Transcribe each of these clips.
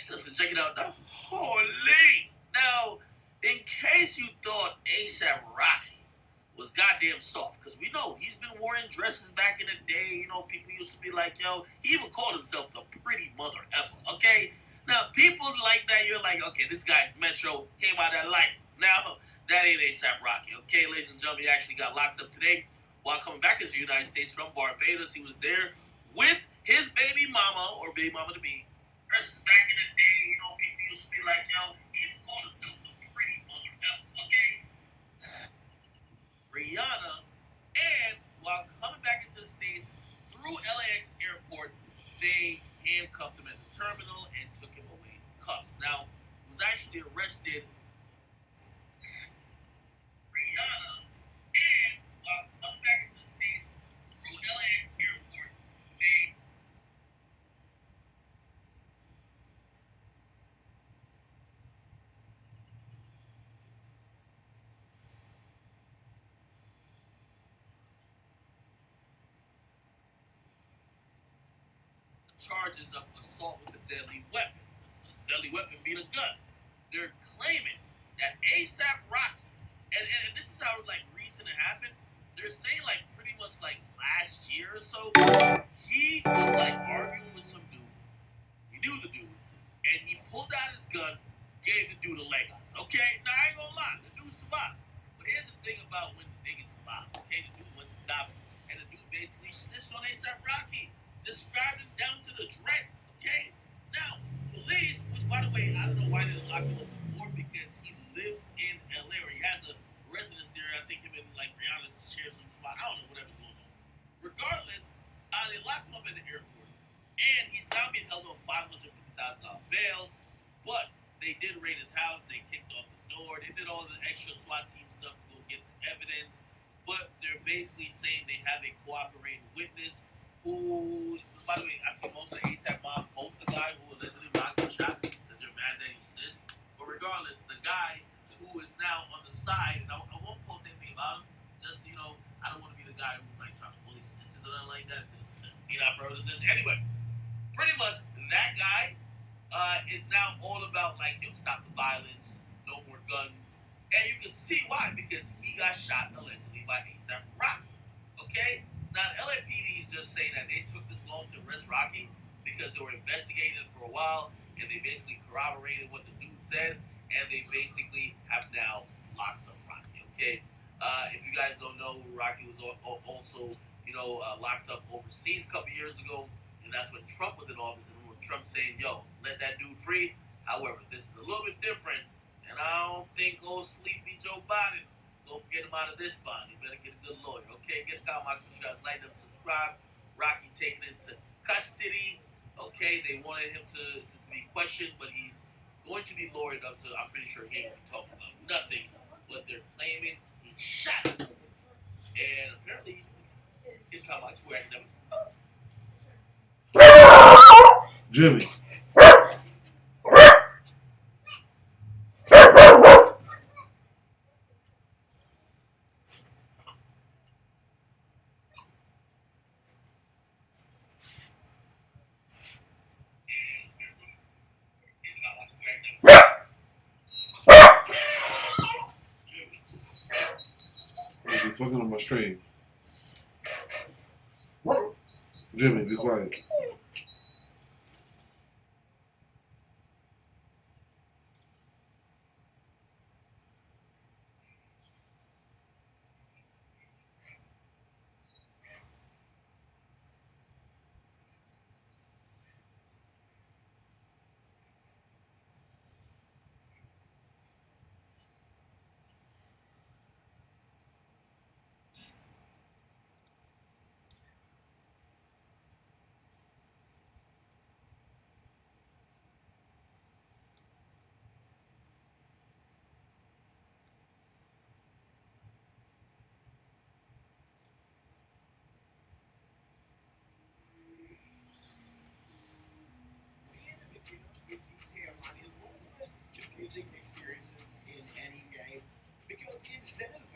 So check it out now. Holy! Now, in case you thought ASAP Rocky was goddamn soft, because we know he's been wearing dresses back in the day. You know, people used to be like, yo, he even called himself the pretty mother effer, okay? Now, people like that, you're like, okay, this guy's Metro, came out of that life. Now, that ain't ASAP Rocky, okay, ladies and gentlemen, he actually got locked up today while coming back into the United States from Barbados. He was there with his baby mama, or baby mama to be. Versus back in the day, you know, people used to be like, yo, he even called himself the pretty mother effer, okay? Rihanna, and while coming back into the States through LAX airport, they handcuffed him at the terminal and took him away in cuffs. Now, he was actually arrested. Rihanna, and while coming back into the States through LAX airport, they charges of assault with a deadly weapon. The deadly weapon being a gun. They're claiming that ASAP Rocky, and this is how like recent it happened. They're saying like pretty much like last year or so, he was like arguing with some dude. He knew the dude, and he pulled out his gun, gave the dude a leg house. Okay, now I ain't gonna lie, the dude survived. But here's the thing about when the niggas survive. Okay, the dude went to cops, and the dude basically snitched on ASAP Rocky, described him down to the dread. Okay, now police, which by the way, I don't know why they locked him up before because he lives in LA or he has a residence there. I think him and like Rihanna share some spot. I don't know whatever's going on. Regardless, they locked him up at the airport, and he's now being held on $550,000 bail. But they did raid his house. They kicked off the door. They did all the extra SWAT team stuff to go get the evidence. But they're basically saying they have a cooperating witness who, by the way, I see most of the ASAP mob post the guy who allegedly rocked the shot because they're mad that he snitched. But regardless, the guy who is now on the side, and I won't post anything about him, just, you know, I don't want to be the guy who's like trying to bully snitches or nothing like that because he's not forever snitch. Anyway, pretty much that guy is now all about like he'll stop the violence, no more guns, and you can see why because he got shot allegedly by ASAP Rocky. Okay, now the LAPD is just saying that they took this long to arrest Rocky because they were investigating for a while and they basically corroborated what the dude said and they basically have now locked up Rocky. Okay, if you guys don't know, Rocky was also locked up overseas a couple years ago, and that's when Trump was in office. And when Trump saying, "Yo, let that dude free." However, this is a little bit different, and I don't think old sleepy Joe Biden go get him out of this bond. You better get a good lawyer, okay? Get a comment box, like them, subscribe. Rocky taken into custody. Okay, they wanted him to be questioned, but he's going to be lawyered up, so I'm pretty sure he ain't gonna be talking about nothing. But they're claiming he shot him, and apparently, get a comment box where I never. Jimmy. You're fucking on my stream. Jimmy, be quiet.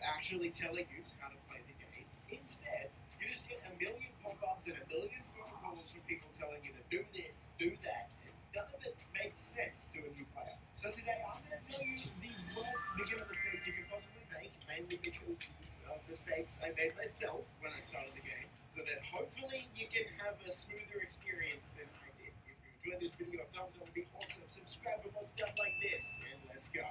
Actually telling you how to play the game. Instead, you just get a million pop-ups and a million phone calls from people telling you to do this, do that. And none of it makes sense. mainly because these are mistakes I made myself when I started the game, so that hopefully you can have a smoother experience than I did. If you enjoyed this video, a thumbs up would be awesome. Subscribe for more stuff like this, and let's go.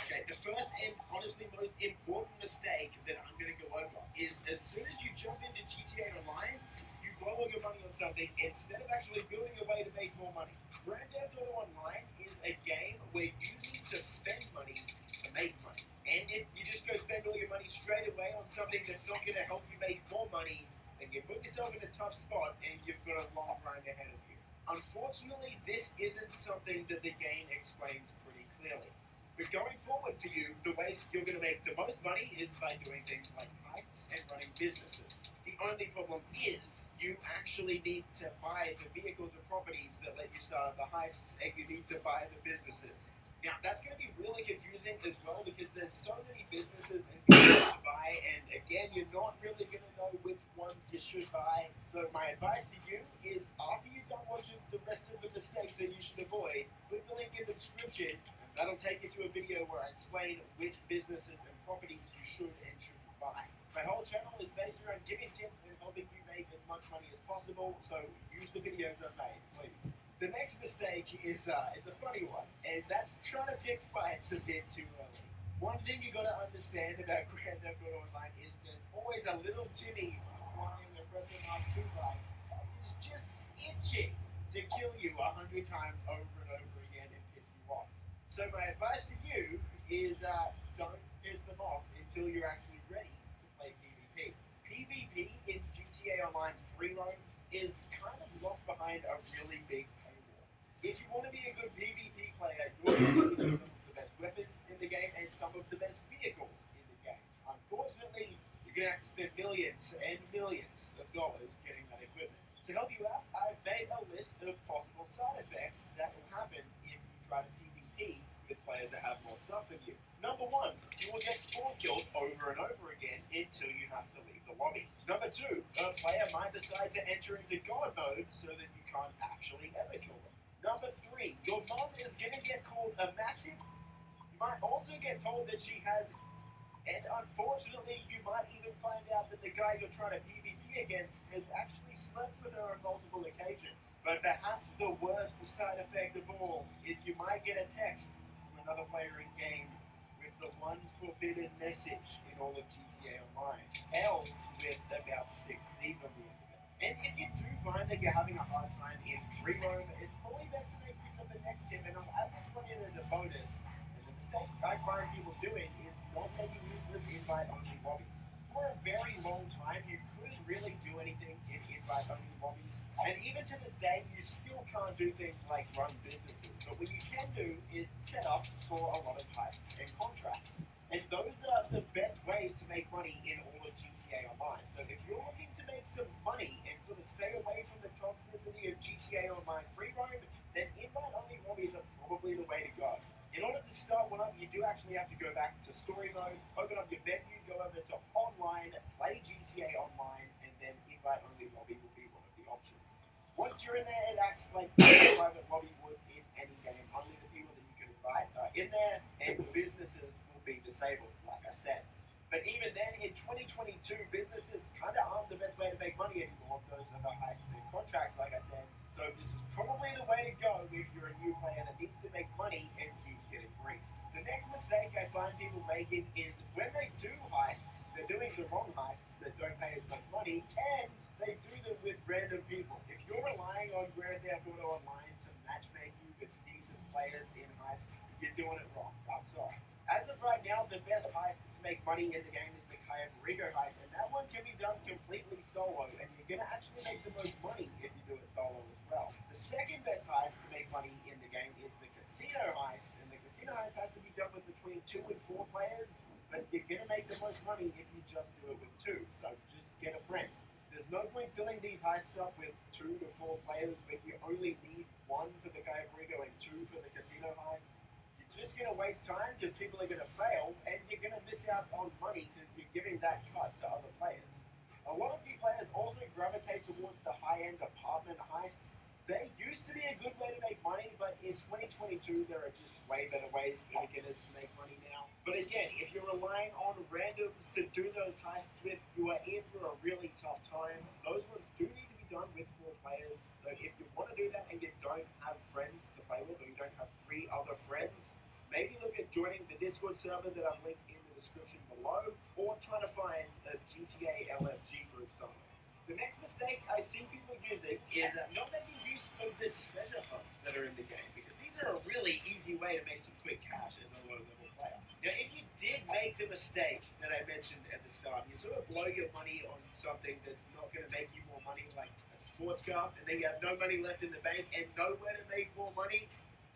Okay, the first and honestly most important mistake that I'm going to go over is as soon as you jump into GTA Online, you blow all your money on something instead of actually building a way to make more money. Grand Theft Auto Online is a game where you need to spend money to make money. And if you just go spend all your money straight away on something that's not going to help you make more money, then you put yourself in a tough spot and you've got a long grind ahead of you. Unfortunately, this isn't something that the game explains pretty clearly. But going forward for you, the ways you're going to make the most money is by doing things like heists and running businesses. The only problem is you actually need to buy the vehicles and properties that let you start the heists, and you need to buy the businesses. Now, that's going to be really confusing as well because there's so many businesses and vehicles to buy, and again, you're not really going to know which ones you should buy. So my advice to you is after you've done watching the rest of the mistakes that you should avoid, click the link in the description. That'll take you to a video where I explain which businesses and properties you should and shouldn't buy. My whole channel is based around giving tips and helping you make as much money as possible, so use the videos I've made, please. The next mistake is a funny one, and that's trying to pick fights a bit too early. One thing you gotta understand about Grand Theft Auto Online is there's always a little Timmy flying and pressing R2 button that is just itching to kill you 100 times over and over again and piss you off. So my advice to you is don't piss them off until you're actually ready to play PvP. PvP in GTA Online free roam is kind of locked behind a really big paywall. If you want to be a good PvP player, you're going to need some of the best weapons in the game and some of the best vehicles in the game. Unfortunately, you're going to have to spend millions and millions of dollars getting that equipment. To help you out, I've made a list of possible side effects that will happen if you try to PvP with players that have more stuff than you. Number one, you will get spawn killed over and over again until you have to leave the lobby. Number two, a player might decide to enter into God mode so that you can't actually ever kill them. Number three, your mom is going to get called a massive. You might also get told that she has, and unfortunately, you might even find out that the guy you're trying to PvP against has actually slept with her on multiple occasions. But perhaps the worst side effect of all is you might get a text from another player in game with the one forbidden message in all of GTA Online. L's with about 6 C's on the end of it. And if you do find that you're having a hard time in free roam, it's probably best to make use of the next tip, and I'll add this one in as a bonus. And the mistake I find people doing is not making use of invite-only lobbies. For a very long time, you couldn't really do anything in invite-only lobbies. And even to this day, you still can't do things like run businesses. But what you can do is set up for a lot of heists and contracts. And those are the best ways to make money in all of GTA Online. So if you're looking to make some money and sort of stay away from the toxicity of GTA Online free roam, then invite-only lobbies are probably the way to go. In order to start one up, you do actually have to go back to story mode, open up your menu, go over to online, play GTA Online, and then invite-only lobby will be one of the options. Once you're in there, it acts like a private lobby would in any game. Only the people that you can invite are in there, and businesses will be disabled, like I said. But even then, in 2022, businesses kind of aren't the best way to make money anymore. Those are the heists and contracts, like I said. So this is probably the way to go if you're a new player that needs to make money and keeps getting free. The next mistake I find people making is when they do heists, they're doing the wrong heists that don't pay as much money, and they do them with random people. If you're relying on Grand Theft Auto Online to matchmake you with decent players in heists, you're doing it wrong. I'm sorry. As of right now, the best heist to make money in the game is the Cayo Perico heist, and that one can be done completely solo, and you're going to actually make the most money if you do it solo as well. The second best heist to make money in the game is the casino heist, and the casino heist has to be done with between 2 and 4 players, but you're going to make the most money if you just do it with 2, so just get a friend. There's no point filling these heists up with 2 to 4 players when you only need 1 for the Cayo Perico and 2 for the casino heist. You're just going to waste time because people are going to fail, and you're going to miss out on money because you're giving that cut to other players. A lot of you players also gravitate towards the high-end apartment heists. They used to be a good way to make money, but in 2022, there are just way better ways for beginners to make money now. But again, if you're relying on randoms to do those heists with, you are in for a really tough time. Those ones do need to be done with 4 players. So if you want to do that and you don't have friends to play with, or you don't have 3 other friends, maybe look at joining the Discord server that I've linked in the description below, or trying to find a GTA LFG group somewhere. The next mistake I see people using is not making use of the treasure hunts that are in the game, because these are a really easy way to make some quick cash as a low-level player. Now, if you did make the mistake that I mentioned at the start, you sort of blow your money on something that's not going to make you more money, like a sports car, and then you have no money left in the bank and nowhere to make more money,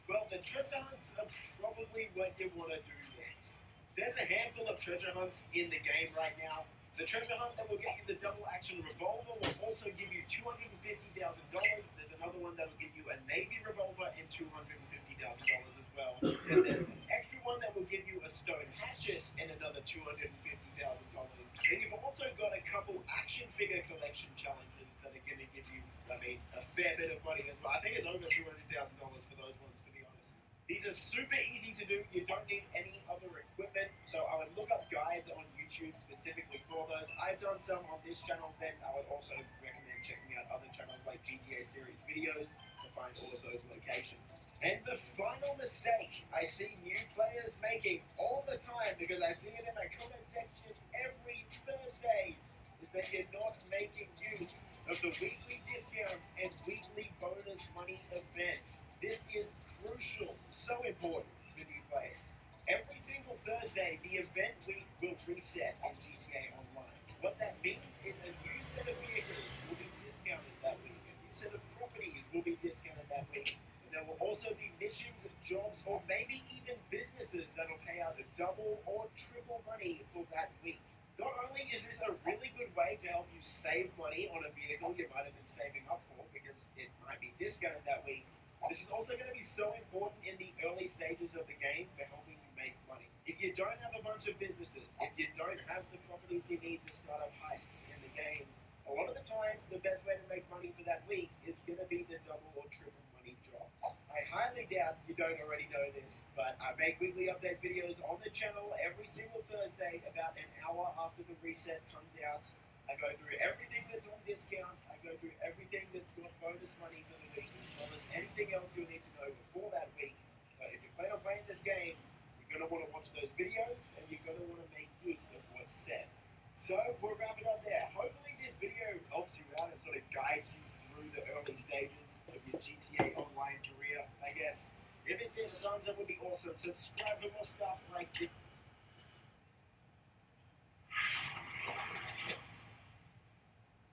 well, the treasure hunts are probably what you want to do next. There's a handful of treasure hunts in the game right now. The treasure hunt that will get you the double action revolver will also give you $250,000. There's another one that will give you a Navy revolver and $250,000 as well. And there's an extra one that will give you a stone hatchet and another $250,000. Then you've also got a couple action figure collection challenges that are going to give you, a fair bit of money as well. I think it's over $200,000 for those ones, to be honest. These are super easy to do. You don't need any other equipment. So I would look up guides on YouTube specifically for those. I've done some on this channel. Then I would also recommend checking out other channels like GTA series videos to find all of those locations. And the final mistake I see new players making all the time, because I see it in my comment sections every Thursday, is that you're not making use of the weekly discounts and weekly bonus money events. This is crucial, so important for new players. Every single Thursday, the event week will reset in GTA Online. What that means is a new set of vehicles will be discounted that week. A new set of properties will be discounted that week. And there will also be missions, jobs, or maybe even businesses that will pay out a double or triple money for that week. Not only is this a really good way to help you save money on a vehicle you might have been saving up for, because it might be discounted that week, this is also going to be so important in the early stages of the game for helping you make money. If you don't have a bunch of businesses, if you don't have the properties you need to start up heists in the game, a lot of the time, the best way to make money for that week is going to be the double or triple money jobs. I highly doubt you don't already know this, but I make weekly update videos on the channel every single Thursday about an hour after the reset comes out. I go through everything that's on discount. I go through everything that's got bonus money for the week, as well as anything else you'll need to know before that week. So if you plan on playing this game, you're going to want to watch those videos, and you're going to want to make use of what's said. So we'll wrap it up there. Hopefully this video helps you out and sort of guides you through the early stages of your GTA Online career, I guess. If it did, a thumbs up would be awesome. Subscribe for more stuff like this.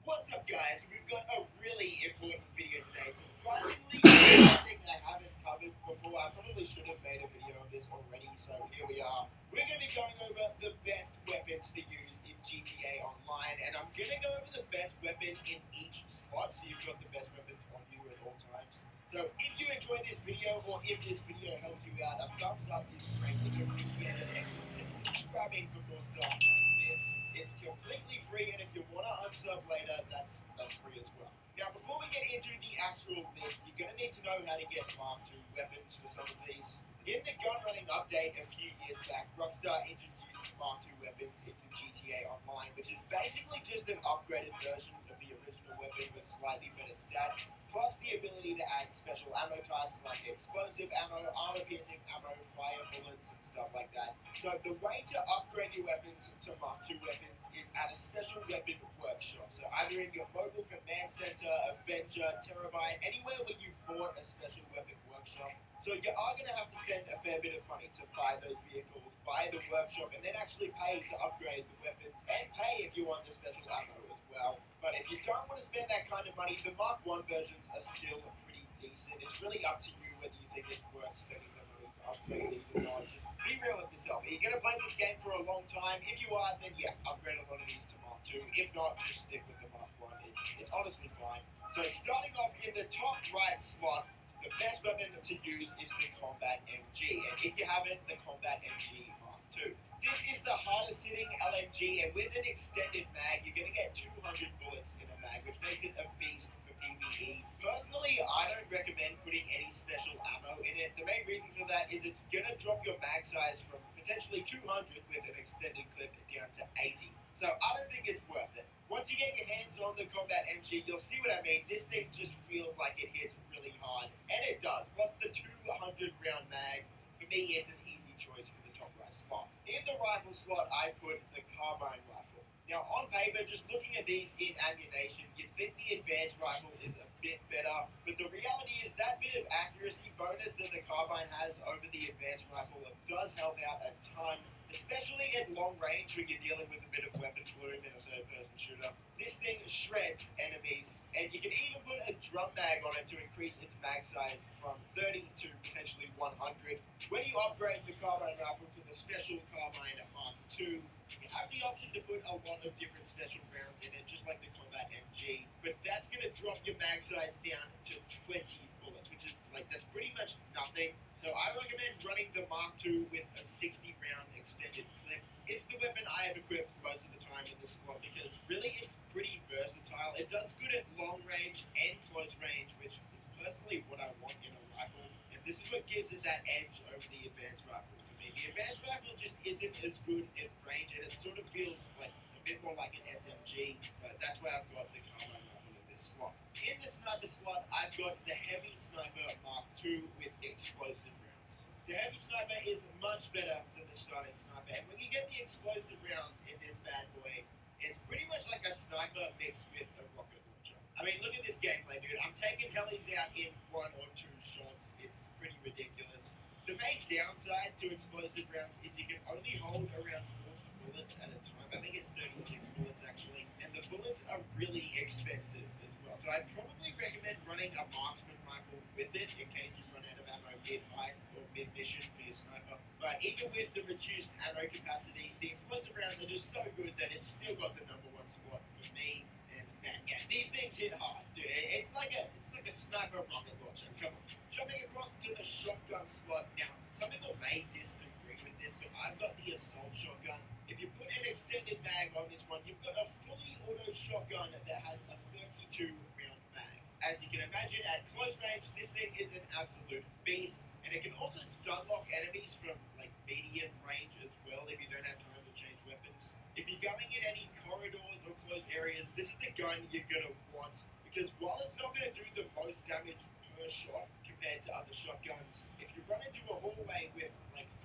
What's up, guys? We've got a really important video today. Surprisingly, something I haven't covered before. I probably should have made a video of this already, so here we are. We're going to be going over the best weapons to use in GTA Online, and I'm going to go over the best weapon in each slot, so you've got the best weapons on you at all times. So if you enjoyed this video, or if this video helps you out, a thumbs up is greatly appreciated, and consider subscribing for more stuff like this. It's completely free, and if you want to unsub later, that's free as well. Now, before we get into the actual list, you're going to need to know how to get Mark II weapons for some of these. In the gun running update a few years back, Rockstar introduced Mark II weapons into GTA Online, which is basically just an upgraded version of the original weapon with slightly better stats, plus the ability to add special ammo types like explosive ammo, armor-piercing ammo, fire bullets, and stuff like that. So the way to upgrade your weapons to Mark II weapons is at a special weapon workshop. So either in your mobile command center, Avenger, Terabyte, anywhere where you bought a special weapon workshop. So you are going to have to spend a fair bit of money to buy those vehicles, buy the workshop, and then actually pay to upgrade the weapons, and pay if you want the special ammo as well. But if you don't want to spend that kind of money, the Mark I versions are still pretty decent. It's really up to you whether you think it's worth spending the money to upgrade these or not. Just be real with yourself. Are you going to play this game for a long time? If you are, then yeah, upgrade a lot of these to Mark II. If not, just stick with the Mark I. It's honestly fine. So starting off in the top right slot, the best weapon to use is the Combat MG, and if you haven't, the Combat MG Mark II. This is the hardest hitting LMG, and with an extended mag, you're going to get 200 bullets in a mag, which makes it a beast for PvE key. Personally, I don't recommend putting any special ammo in it. The main reason for that is it's gonna drop your mag size from potentially 200 with an extended clip down to 80. So I don't think it's worth it. Once you get your hands on the Combat MG, you'll see what I mean. This thing just feels like it hits really hard, and it does. Plus the 200 round mag, for me, is an easy choice for the top right slot. In the rifle slot, I put the carbine rifle. Now, on paper, just looking at these in ammunition, you'd think the advanced rifle is a bit better, but the reality is that bit of accuracy bonus that the carbine has over the advanced rifle does help out a ton, especially at long range when you're dealing with a bit of weapon bloom in a third-person shooter. This thing shreds enemies, and you can even put a drum mag on it to increase its mag size from 30 to potentially 100. When you upgrade the carbine rifle to the special carbine Mark II, you have the option to put a lot of different special rounds in it, just like the Combat MG, but that's going to drop your mag size down to 20 bullets, which is that's pretty much nothing. So I recommend running the Mark II with a 60 round extended clip. It's the weapon I have equipped most of the time in this slot because really it's pretty versatile. It does good at long range and close range, which is personally what I want in a rifle. And this is what gives it that edge over the advanced rifle for me. The advanced rifle just isn't as good at range, and it sort of feels like a bit more like an SMG. So that's why I've got the carbine rifle in this slot. In the sniper slot, I've got the heavy sniper Mark II with explosive rounds. The heavy sniper is much better than the starting sniper, and when you get the explosive rounds in this bad boy, it's pretty much like a sniper mixed with a rocket launcher. I mean, look at this gameplay, dude. I'm taking helis out in 1 or 2 shots. It's pretty ridiculous. The main downside to explosive rounds is you can only hold around 40 bullets at a time. I think it's 36 bullets actually, and the bullets are really expensive as well. So I'd probably recommend running a marksman rifle with it in case you run out of ammo mid-heist or mid-mission for your sniper. But even with the reduced ammo capacity, the explosive rounds are just so good that it's still got the #1 spot for me. And man, yeah, these things hit hard, dude. It's like a sniper rocket launcher. Come on. Jumping across to the shotgun slot now. Some people may disagree with this, but I've got the assault shotgun. If you put an extended mag on this one, you've got a fully auto shotgun that has a 32 round mag. As you can imagine, at close range, this thing is an absolute beast, and it can also stun lock enemies from medium range as well if you don't have time to change weapons. If you're going in any corridors or close areas, this is the gun you're gonna want, because while it's not gonna do the most damage per shot compared to other shotguns, if you run into a hallway with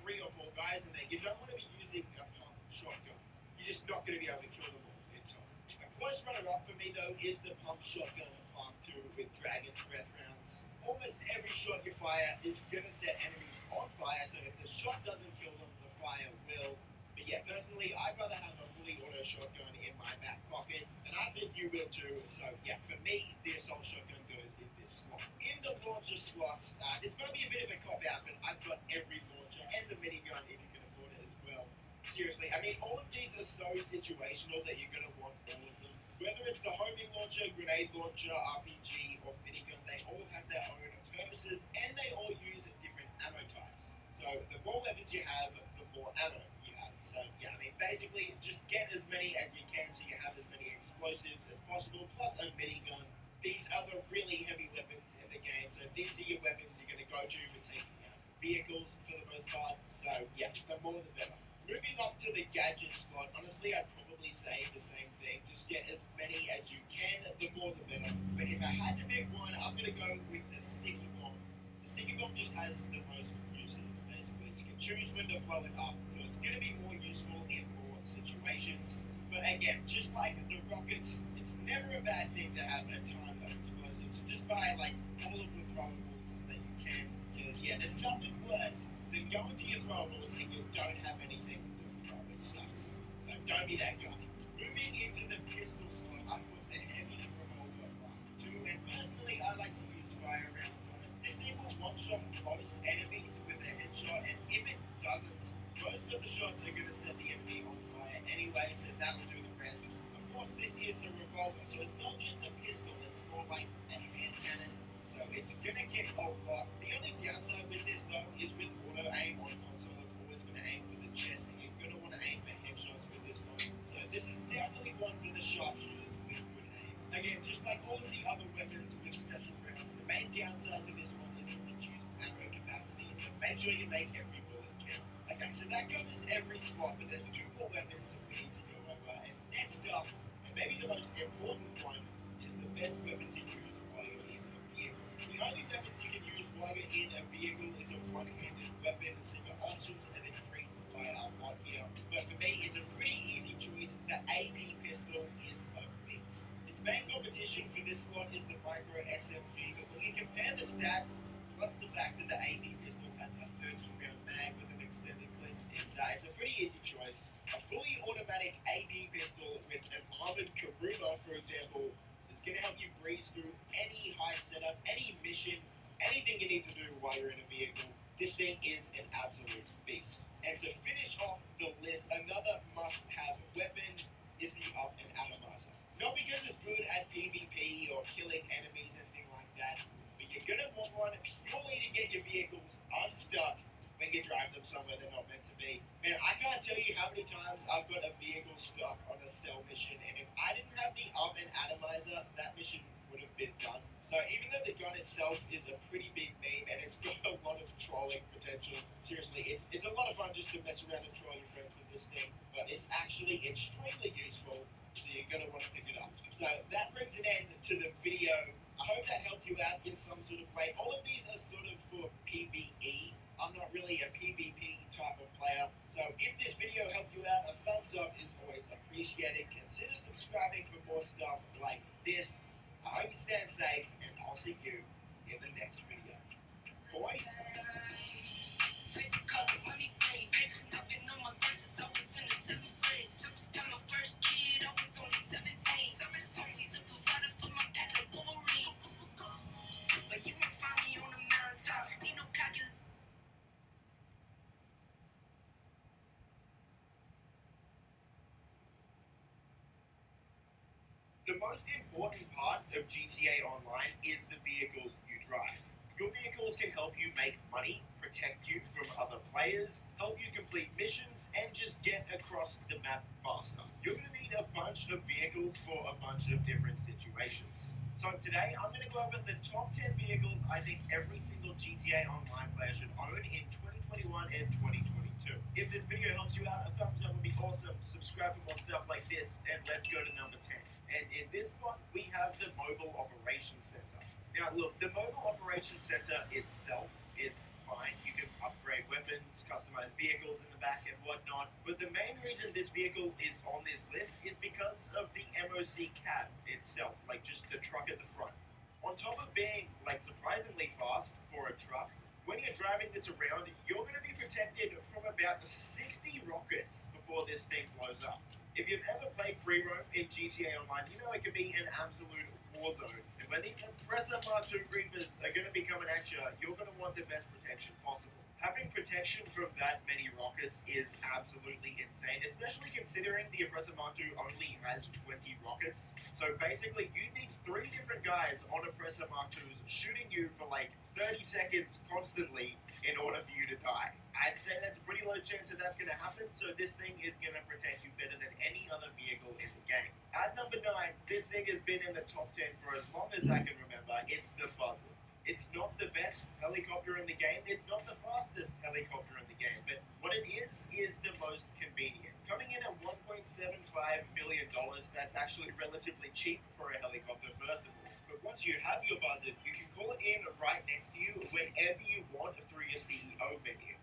3 or 4 guys in there, you don't want to be using a pump shotgun. You're just not going to be able to kill them all in time. A close runner-up for me though is the pump shotgun Mark II with Dragon's Breath rounds. Almost every shot you fire is going to set enemies on fire, so if the shot doesn't kill them, the fire will. But yeah, personally, I'd rather have a fully auto shotgun in my back pocket, and I think you will too. So yeah, for me, the assault shotgun goes in this slot. In the launcher slots, this might be a bit of a cop-out, but I've got every launcher and the minigun if you can afford it as well. Seriously, I mean, all of these are so situational that you're going to want all of them. Whether it's the homing launcher, grenade launcher, RPG, or minigun, they all have their own purposes, and they all use different ammo types. So the more weapons you have, the more ammo you have. So yeah, I mean, basically, just get as many as you can so you have as many explosives as possible, plus a minigun. These are the really heavy weapons in the game, so these are your weapons you're going to go to for taking out vehicles for the most part. So yeah, the more the better. Moving up to the gadget slot, honestly, I'd probably say the same thing. Just get as many as you can, the more the better. But if I had to pick one, I'm going to go with the sticky bomb. The sticky bomb just has the most uses, basically. You can choose when to blow it up, so it's going to be more useful in more situations. But again, just like the rockets, it's never a bad thing to have a ton of explosives. So just buy all of the throwables that you can. Because yeah, there's nothing worse than going to your throwables and you don't have anything to throw. It sucks. So don't be that guy. Moving into the pistol slot, I put the heavy revolver Mark II, and personally, I like to use fire rounds on it. This thing will one-shot most enemies with a headshot, and if it doesn't, most of the shots are going to set the enemy on fire anyway, so that'll do the rest. Of course, this is a revolver, so it's not just a pistol, it's more like a hand cannon, so it's going to kick a lot. The only downside with this, though, is with auto-aim on console, it's always going to aim for the chest, and you're going to want to aim for headshots with this one. So this is definitely one for the sharpshooters with good aim. Again, just like all of the other weapons with make every bullet count. Okay, so that covers every slot, but there's two more weapons we need to go over. And next up, and maybe the most important one, is the best weapon to use while you're in a vehicle. The only weapons you can use while you're in a vehicle is a one-handed weapon, so your options are increased by a lot here. But for me, it's a pretty easy choice. The AP pistol is a beast. Its main competition for this slot is the Micro SMG, but when you compare the stats, plus the fact that the AP pistol has a 13-round mag with an extended clip, it's a pretty easy choice. A fully automatic AP pistol with an armored Karuma, for example, is going to help you breeze through any high setup, any mission, anything you need to do while you're in a vehicle. This thing is an absolute beast. And to finish off the list, another must-have weapon is the Up and Atomizer. Not because it's good at PvP or killing enemies, anything like that, but you're going to want one purely to get your vehicles unstuck when you drive them somewhere they're not meant to be. Man, I can't tell you how many times I've got a vehicle stuck on a cell mission, and if I didn't have the Up and Atomizer, that mission would have been done. So even though the gun itself is a pretty big meme, and it's got a lot of trolling potential, seriously, it's a lot of fun just to mess around and troll your friends with this thing, but it's actually extremely useful, so you're going to want to pick it up. So that brings an end to the video. I hope that helped you out in some sort of way. All of these are sort of for PvE. I'm not really a PvP type of player, so if this video helped you out, a thumbs up is always appreciated. Consider subscribing for more stuff like this. I hope you stand safe, and I'll see you in the next video. Boys. The most important part of GTA Online is the vehicles you drive. Your vehicles can help you make money, protect you from other players, help you complete missions, and just get across the map faster. You're going to need a bunch of vehicles for a bunch of different situations. So today, I'm going to go over the top 10 vehicles I think every single GTA Online player should own in 2021 and 2022. If this video helps you out, a thumbs up would be awesome. Subscribe for more stuff like this, and let's go to number 10. And in this one, we have the Mobile Operations Center. Now, look, the Mobile Operations Center itself is fine. You can upgrade weapons, customize vehicles in the back and whatnot. But the main reason this vehicle is on this list is because of the MOC cab itself, like just the truck at the front. On top of being, like, surprisingly fast for a truck, when you're driving this around, you're going to be protected from about 60 rockets before this thing blows up. If you've ever played free roam in GTA Online, you know it can be an absolute war zone. And when these Oppressor Mark II Reapers are going to be coming at you, you're going to want the best protection possible. Having protection from that many rockets is absolutely insane, especially considering the Oppressor Mark II only has 20 rockets. So basically, you need 3 different guys on Oppressor Mark IIs shooting you for like 30 seconds constantly in order for you to die. I'd say that's a pretty low chance that that's going to happen, so this thing is going to protect you better than any other vehicle in the game. At number 9, this thing has been in the top 10 for as long as I can remember. It's the Buzzard. It's not the best helicopter in the game, it's not the fastest helicopter in the game, but what it is the most convenient. Coming in at $1.75 million, that's actually relatively cheap for a helicopter, first of all. But once you have your Buzzard, you can call it in right next to you whenever you want through your CEO menu.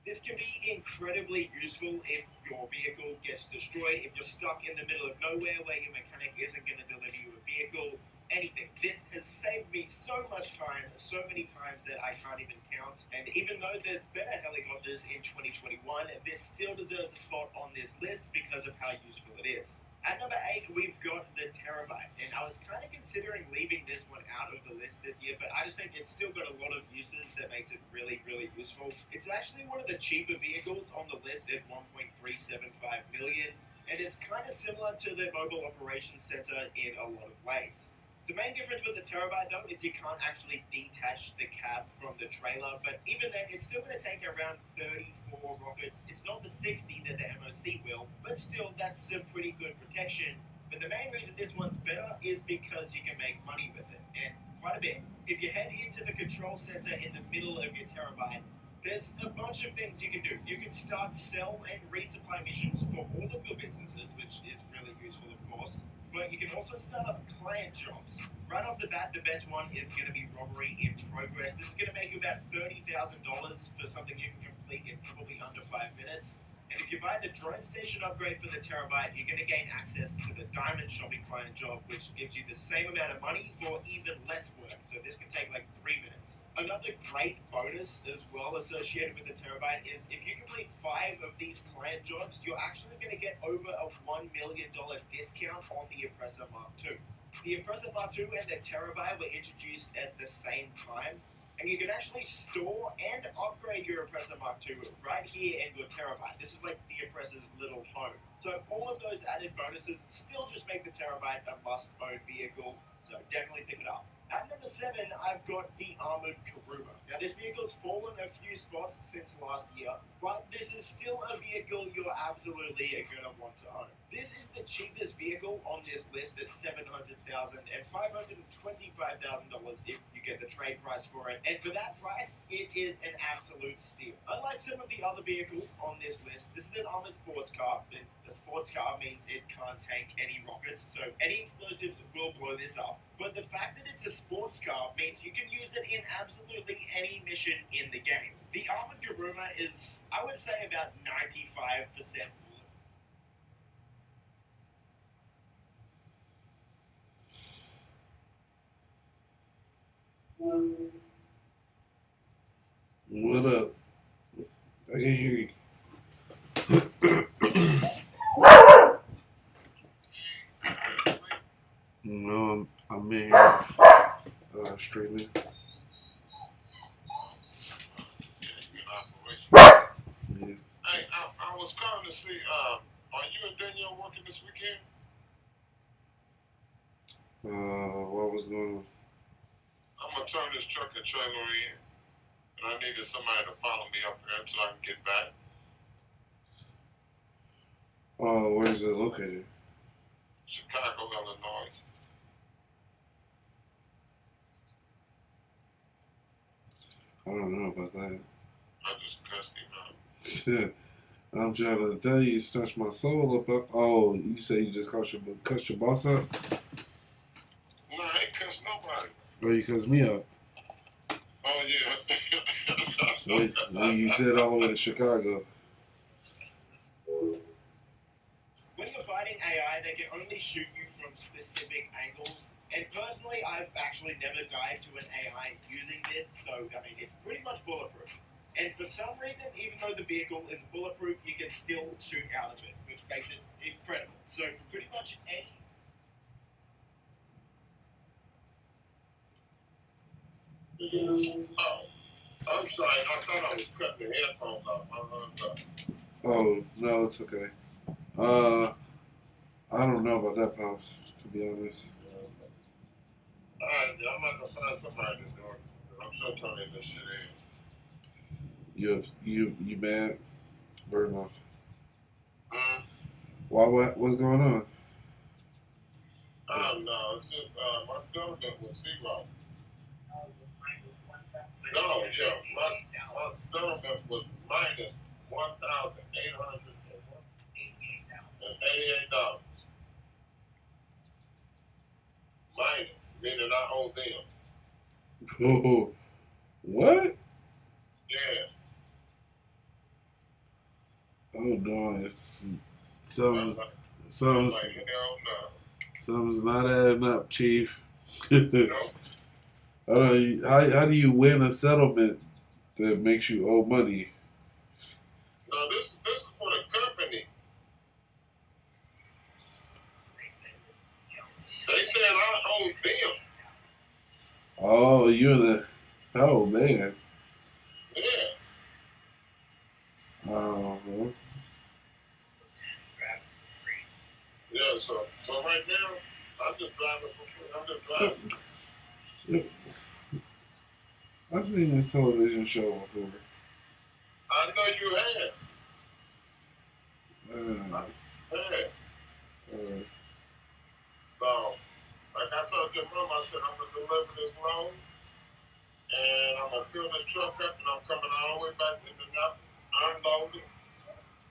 This can be incredibly useful if your vehicle gets destroyed, if you're stuck in the middle of nowhere where your mechanic isn't going to deliver you a vehicle, anything. This has saved me so much time, so many times that I can't even count. And even though there's better helicopters in 2021, this still deserves a spot on this list because of how useful it is. At number 8, we've got the Terabyte, and I was kind of considering leaving this one out of the list this year, but I just think it's still got a lot of uses that makes it really, really useful. It's actually one of the cheaper vehicles on the list at $1.375 million, and it's kind of similar to the Mobile Operations Center in a lot of ways. The main difference with the Terabyte, though, is you can't actually detach the cab from the trailer, but even then, it's still going to take around 34 rockets. It's not the 60 that the MOC will, but still, that's some pretty good protection. But the main reason this one's better is because you can make money with it, and quite a bit. If you head into the control center in the middle of your Terabyte, There's a bunch of things you can do. You can start sell and resupply missions for all of your businesses, which is really useful, of course. But you can also start up client jobs. Right off the bat, the best one is going to be robbery in progress. This is going to make you about $30,000 for something you can complete in probably under 5 minutes. And if you buy the drone station upgrade for the Terabyte, you're going to gain access to the diamond shopping client job, which gives you the same amount of money for even less work. So this can take like 3 minutes. Another great bonus as well associated with the Terabyte is if you complete 5 of these client jobs, you're actually going to get over a $1 million discount on the Oppressor Mark II. The Oppressor Mark II and the Terabyte were introduced at the same time, and you can actually store and upgrade your Oppressor Mark II right here in your Terabyte. This is like the Oppressor's little home. So all of those added bonuses still just make the Terabyte a must-own vehicle, so definitely pick it up. At number 7, I've got the Armored Karuma. Now, this vehicle's fallen a few spots since last year, but this is still a vehicle you're absolutely going to want to own. This is the cheapest vehicle on this list at $700,000 and $525,000 if you get the trade price for it. And for that price, it is an absolute steal. Unlike some of the other vehicles on this list, this is an armored sports car. A sports car means it can't tank any rockets, so any explosives will blow this up. But the fact that it's a sports car means you can use it in absolutely any mission in the game. The Armored Karuma is, I would say, about 95% What up? I can hear you. No, I'm in here streaming. Yeah. Hey, I was calling to see, are you and Danielle working this weekend? What was going on? I'm gonna turn this truck and trailer in, and I needed somebody to follow me up here until I can get back. Where is it located? Chicago, Illinois. I don't know about that. I just cussed him out. Shit. I'm trying to tell you, snatch my soul up. Oh, you say you just cuss your boss up? No, I ain't cussed nobody. Or you cuss me up? Oh, yeah. when you said all the way to Chicago. When you're fighting AI, they can only shoot you from specific angles. And personally, I've actually never died to an AI using this, so I mean, it's pretty much bulletproof. And for some reason, even though the vehicle is bulletproof, you can still shoot out of it, which makes it incredible. So for pretty much any... Oh, I'm sorry. I thought I was cutting the headphones off. Oh, no, it's okay. I don't know about that, Pops, to be honest. Alright, I'm not gonna find somebody to do it. I'm sure turning this shit in. You mad? Burn off. Mm. What's going on? No, it's just my settlement was zero. No, yeah, my settlement was minus $1,888. Minus, meaning I owe them. Oh, what? Yeah. Oh no, I something's was like, something's hell no. something's not adding up, Chief. You know? How do you win a settlement that makes you owe money? No, this is for the company. They said I owe them. Oh, oh man. Yeah. Oh, Yeah, so right now, I'm just driving for free. I'm just driving. I've seen this television show before. I know you have. Uh, Yeah. So, like I told your mom, I said I'm gonna deliver this loan, and I'm gonna fill this truck up and I'm coming all the way back to Indianapolis, unload it,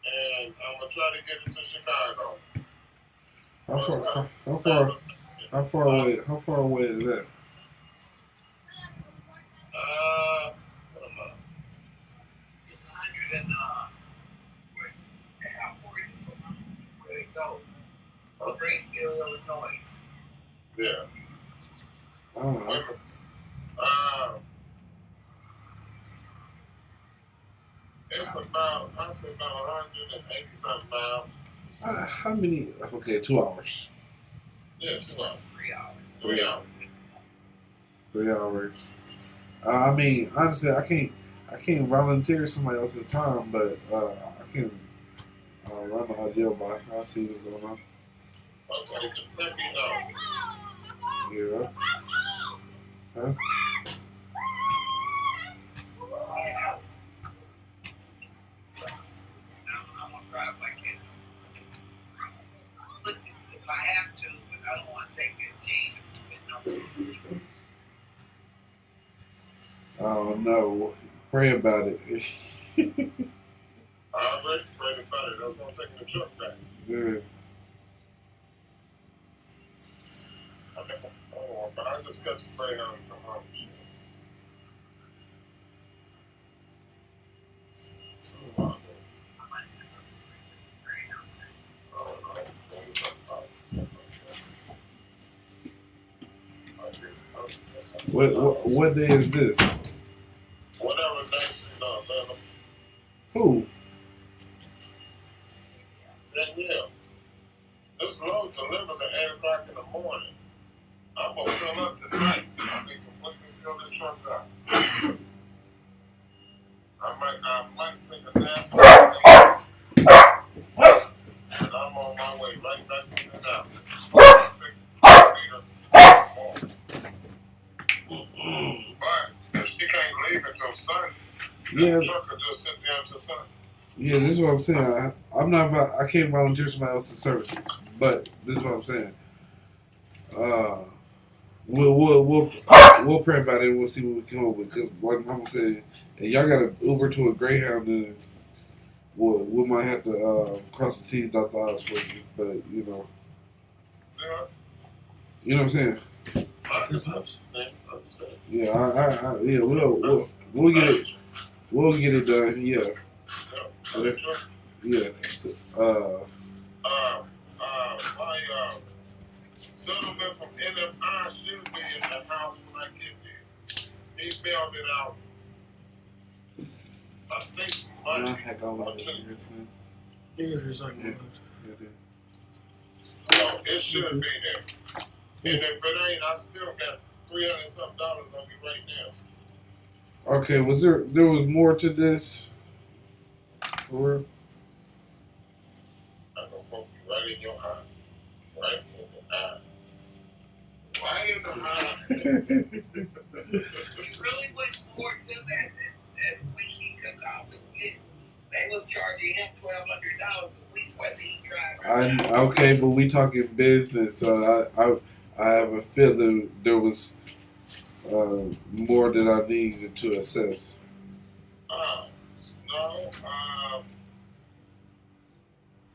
and I'm gonna try to get it to Chicago. How far away is that? What am I? It's 100 and where it go? Springfield, Illinois. Yeah. I don't know. It's about, I say about 180 something miles. How many? Okay, 2 hours. Yeah, 2 hours. 3 hours. 3 hours. 3 hours. I mean, honestly, I can't volunteer somebody else's time, but I can run the audio by. I'll see what's going on. Okay, just let me know. Yeah. Huh? I'm gonna drive like it. Look, if I have to, but I don't want to take a chance. Oh no. Pray about it. I already prayed about it. I was gonna take the truck back. Good. Oh, but I just got to pray on and come home. What day is this? Whatever day she's available. Who? Danielle. This load delivers at 8 o'clock in the morning. I'm gonna fill up tonight. I need to completely fill this truck up. I might take a nap. And I'm on my way right back to the house. But she can't leave until Sunday. Yeah. The truck will just sit there until Sunday. Yeah, this is what I'm saying. I can't volunteer somebody else's services, but this is what I'm saying. We'll pray about it and we'll see what we come up with. Because like Mama said, if y'all got to Uber to a Greyhound, then we might have to cross the T's, dot the I's for you. But you know what I'm saying. Yeah, yeah, we'll get it. We'll get it done. Yeah. Yeah. So, my gentleman from NFI should be in the house when I get there. He mailed it out. I think Monday. heck, I want to see this thing. So it should be there. And if it ain't, I still got $300 something on me right now. Okay, there was more to this? For real? I'm gonna poke you right in your eye. Right in the eye. Right in the eye. It really was more to that week he took off. They was charging him $1,200 a week whether he drive. Okay, but we talking business, so I have a feeling there was more that I needed to assess. No.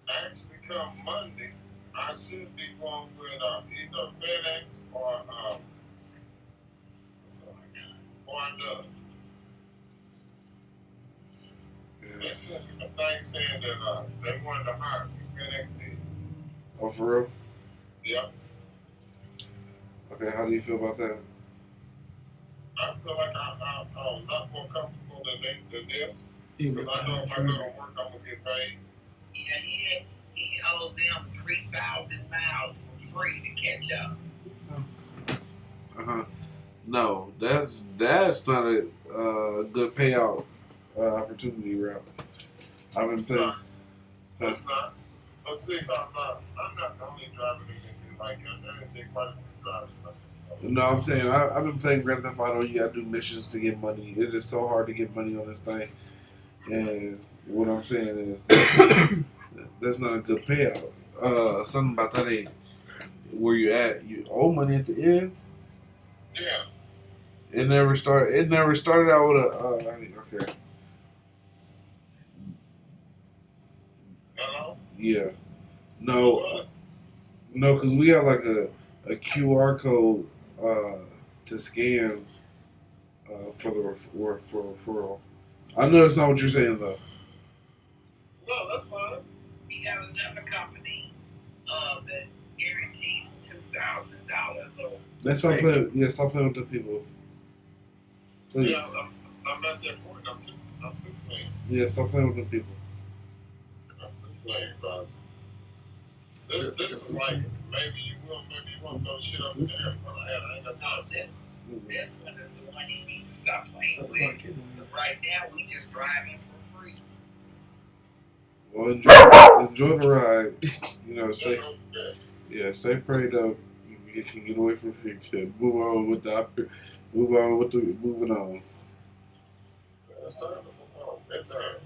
Actually, come Monday, I should be going with either FedEx or another. They sent me a thing saying that they wanted to hire me. FedEx did. Oh, for real? Yep. Okay, how do you feel about that? I feel like I'm a lot more comfortable than this. Because I know if I go to work, I'm going to get paid. Yeah, he owed them 3,000 miles for free to catch up. No, that's not a good payout opportunity route. I've been playing. It's not. But see, because I'm not the only driver that can do like that. That is big part of the driver. No, I'm saying I've been playing Grand Theft Auto. You gotta do missions to get money. It is so hard to get money on this thing. And what I'm saying is that's not a good payout. Something about that ain't where you at. You owe money at the end. Yeah. It never started. It never started out with a. Okay. Hello? Yeah. No. No, because we got like a QR code to scan for the for referral. I know that's not what you're saying though. No, that's fine. We got another company that guarantees $2,000 or Let's stop playing. Yeah, stop playing with the people. Please. Yeah, I'm at that point. I'm too playing. Yeah, stop playing with the people. I'm too playing, guys. This is like, maybe you want to throw shit up in the air, but I ain't got time for this. This one is the one you need to stop playing with. Right now, we just driving for free. Well, enjoy the ride. You know, stay. Yeah, stay prayed up. You can get away from here. Move on with moving on. It's time to move on. It's time.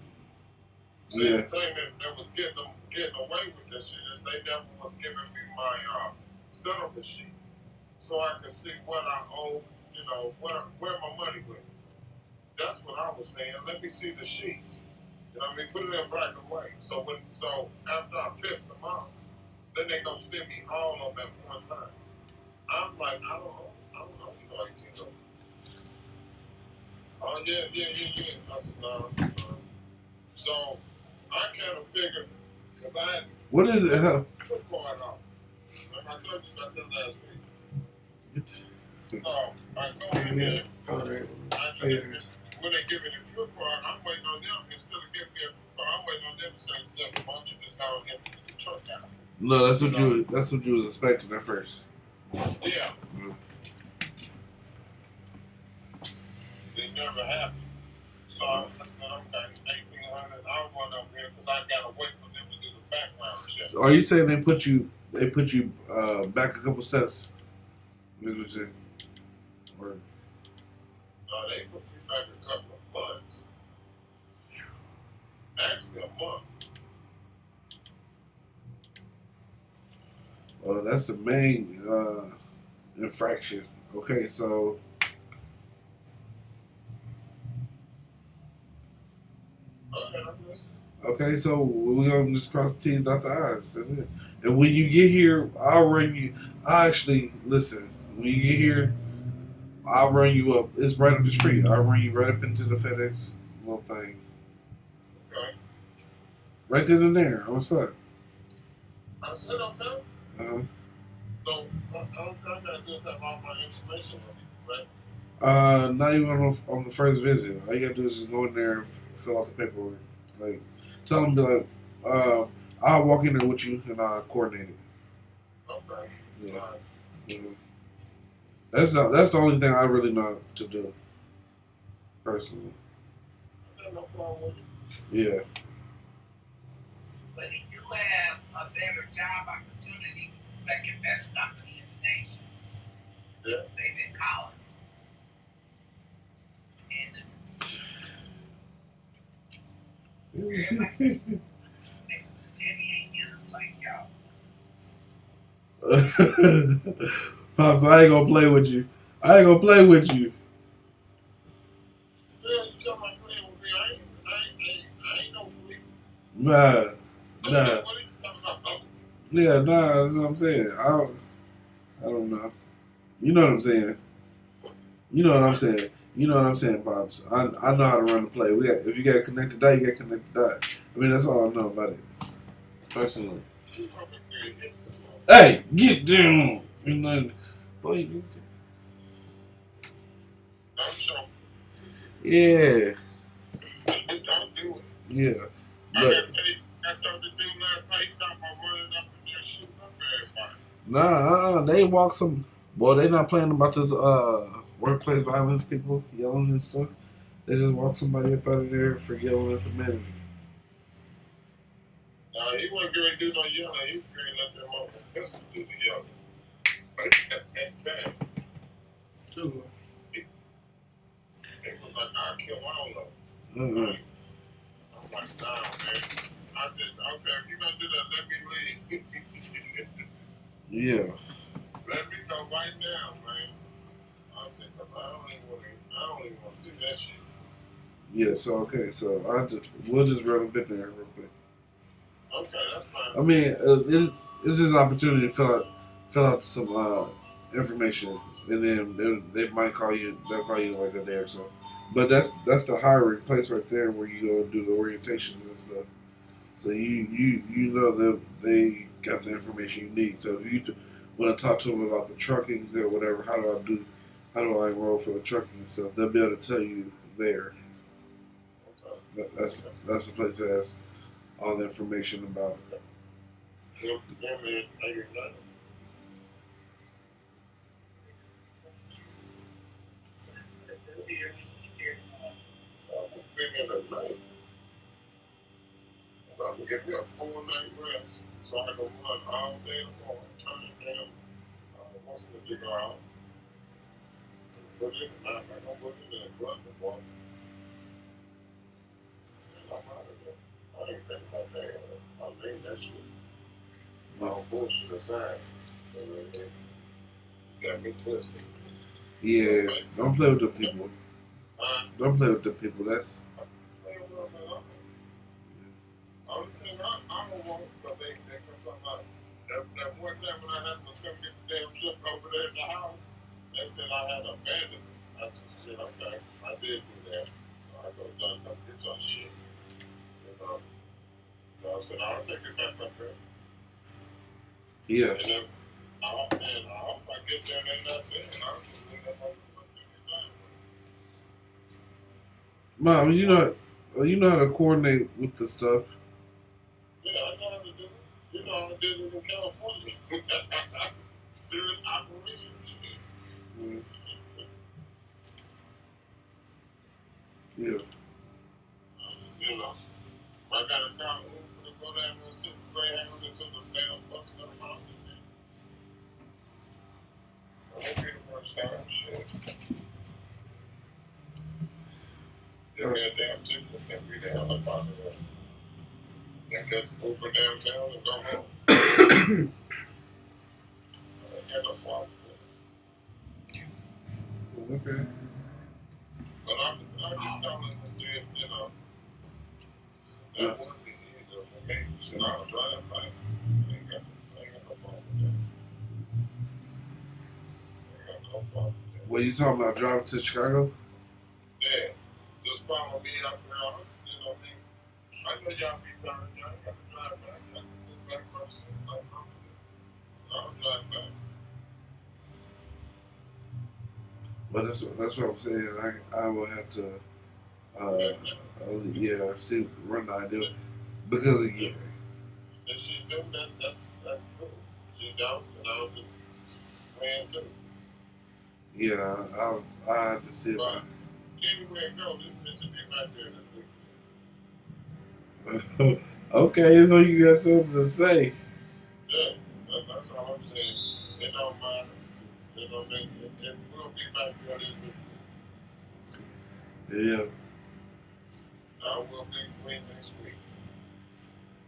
Yeah. The thing that was getting away with this shit is they never was giving me my settlement sheet, so I could see what I owe. You know, where my money went. That's what I was saying. Let me see the sheets. You know what I mean? Put it in black and white. So after I pissed them off, then they gonna send me all of them at one time. I'm like, I don't know, you know, 18 of. Oh yeah. I said, no. So I kind of figured, because I had What is it? put part off. Like I told you about that last week. So I go in there, when they give me the trip card, I'm waiting on them, instead of giving me a trip card, I'm waiting on them to say, look, why don't you just go and empty the truck out? No, that's what you was expecting at first. Yeah. Mm. It never happened. So I said, okay, 1,800. I went up here because I gotta wait for them to do the background check. So are you saying they put you back a couple steps? Is what you're saying? Or They put me back a couple of months. Actually, a month. that's the main infraction. Okay, so we're gonna just cross the T's, not the I's. That's it. And when you get here, listen. When you get here, I'll run you up. It's right up the street. I'll run you right up into the FedEx little thing. Okay. Right then and there. On the spot. I said, okay. Uh-huh. So, all I gotta do is have all my information on me, right? Not even on the first visit. All you gotta do is just go in there and fill out the paperwork. Like, tell them, be like, I'll walk in there with you and I'll coordinate it. Okay. Yeah. Fine. Yeah. That's the only thing I really know to do. Personally. I got no problem with it. Yeah. But if you have a better job opportunity with the second best company in the nation, Yeah. they've been calling. And Danny ain't young like y'all. Pops, I ain't gonna play with you. Yeah, you talking about playing with me? I ain't no freak. Nah. What are you talking about? Yeah, nah, that's what I'm saying. I don't know. You know what I'm saying. You know what I'm saying, Pops. I know how to run the play. If you got to connect the dot, you got to connect the dot. I mean, that's all I know about it. Personally. Hey, get down. You know, boy, you I'm sure. yeah. Don't do it. Yeah. I Look, told the dude last night, he talking about running up in there shooting up everybody. they walk some. Boy, they not playing about this workplace violence people yelling and stuff. They just walk somebody up out of there for yelling at the manager. No, he wasn't going to do no yelling. He was going to let them motherfuckers listen to the yelling. And bang. Sure. It was like, I'll kill all of them. Mm-hmm. I'm like, nah, man. I said, okay, if you're going to do that, let me leave. Yeah. Let me go right now, man. I said, 'cause I don't even want to see that shit. Yeah. So okay. So we'll just run a bit there real quick. Okay, that's fine. I mean, it's just an opportunity to fill out some information, and then they might call you. They'll call you in like a day or so. But that's the hiring place right there where you go do the orientation and stuff. So you know that they got the information you need. So if you want to talk to them about the trucking or whatever, how do I enroll for the trucking and stuff? They'll be able to tell you there. Okay. That's the place that has all the information about. Yeah, man, I get nothing. Thinking of night. I'm gonna give you a full night rest so I can run all day tomorrow, turn it down, once in the jigger out, put it in the night, I'm gonna put it in the run the water. And I'm out of there. I ain't thinking about that. I made that shit. All bullshit aside. So they got me twisted. Yeah, don't play with the people. I Don't play with the people. That's only thing I don't want, because they come talking about that one time when I had to come get the damn shit over there at the house, they said I had abandoned it. I said, shit, okay, I did do that. I told John, come get your shit. You know? So I said, I'll take it back up there. yeah. And then, I hope I get there and they're not there, and I'll just leave that motherfucker down. Mom, you know how to coordinate with the stuff. Yeah, I know how to do it. You know, I did it in California. Serious operations shit. Mm. Yeah. You know, I got a car to go down and sit and play hanging into the damn bus of the mountain. I won't be the first time, shit. Give me a damn ticket and be the hell up out of there. And catch Uber downtown and go home. I ain't got no problem with it. Okay. But I'm just calling to see if, you know, that would be easier for me. Shit, I'll drive back. I ain't got no problem with that. I ain't got no problem with that. What you talking about? Driving to Chicago? Yeah, just follow me up there. You know what I mean? I know y'all be tired. Y'all got to drive back. I can sit back first. I'll drive back. But that's what I'm saying. I will have to, run the idea because again, If she do, that's cool. She don't, and I was just playing too. yeah, I have to see it. But anywhere it goes, this bitch will be back there this week. Okay, so you got something to say. Yeah, that's all I'm saying. It don't matter. It don't make it will be back there this week. Yeah. I will be free next week.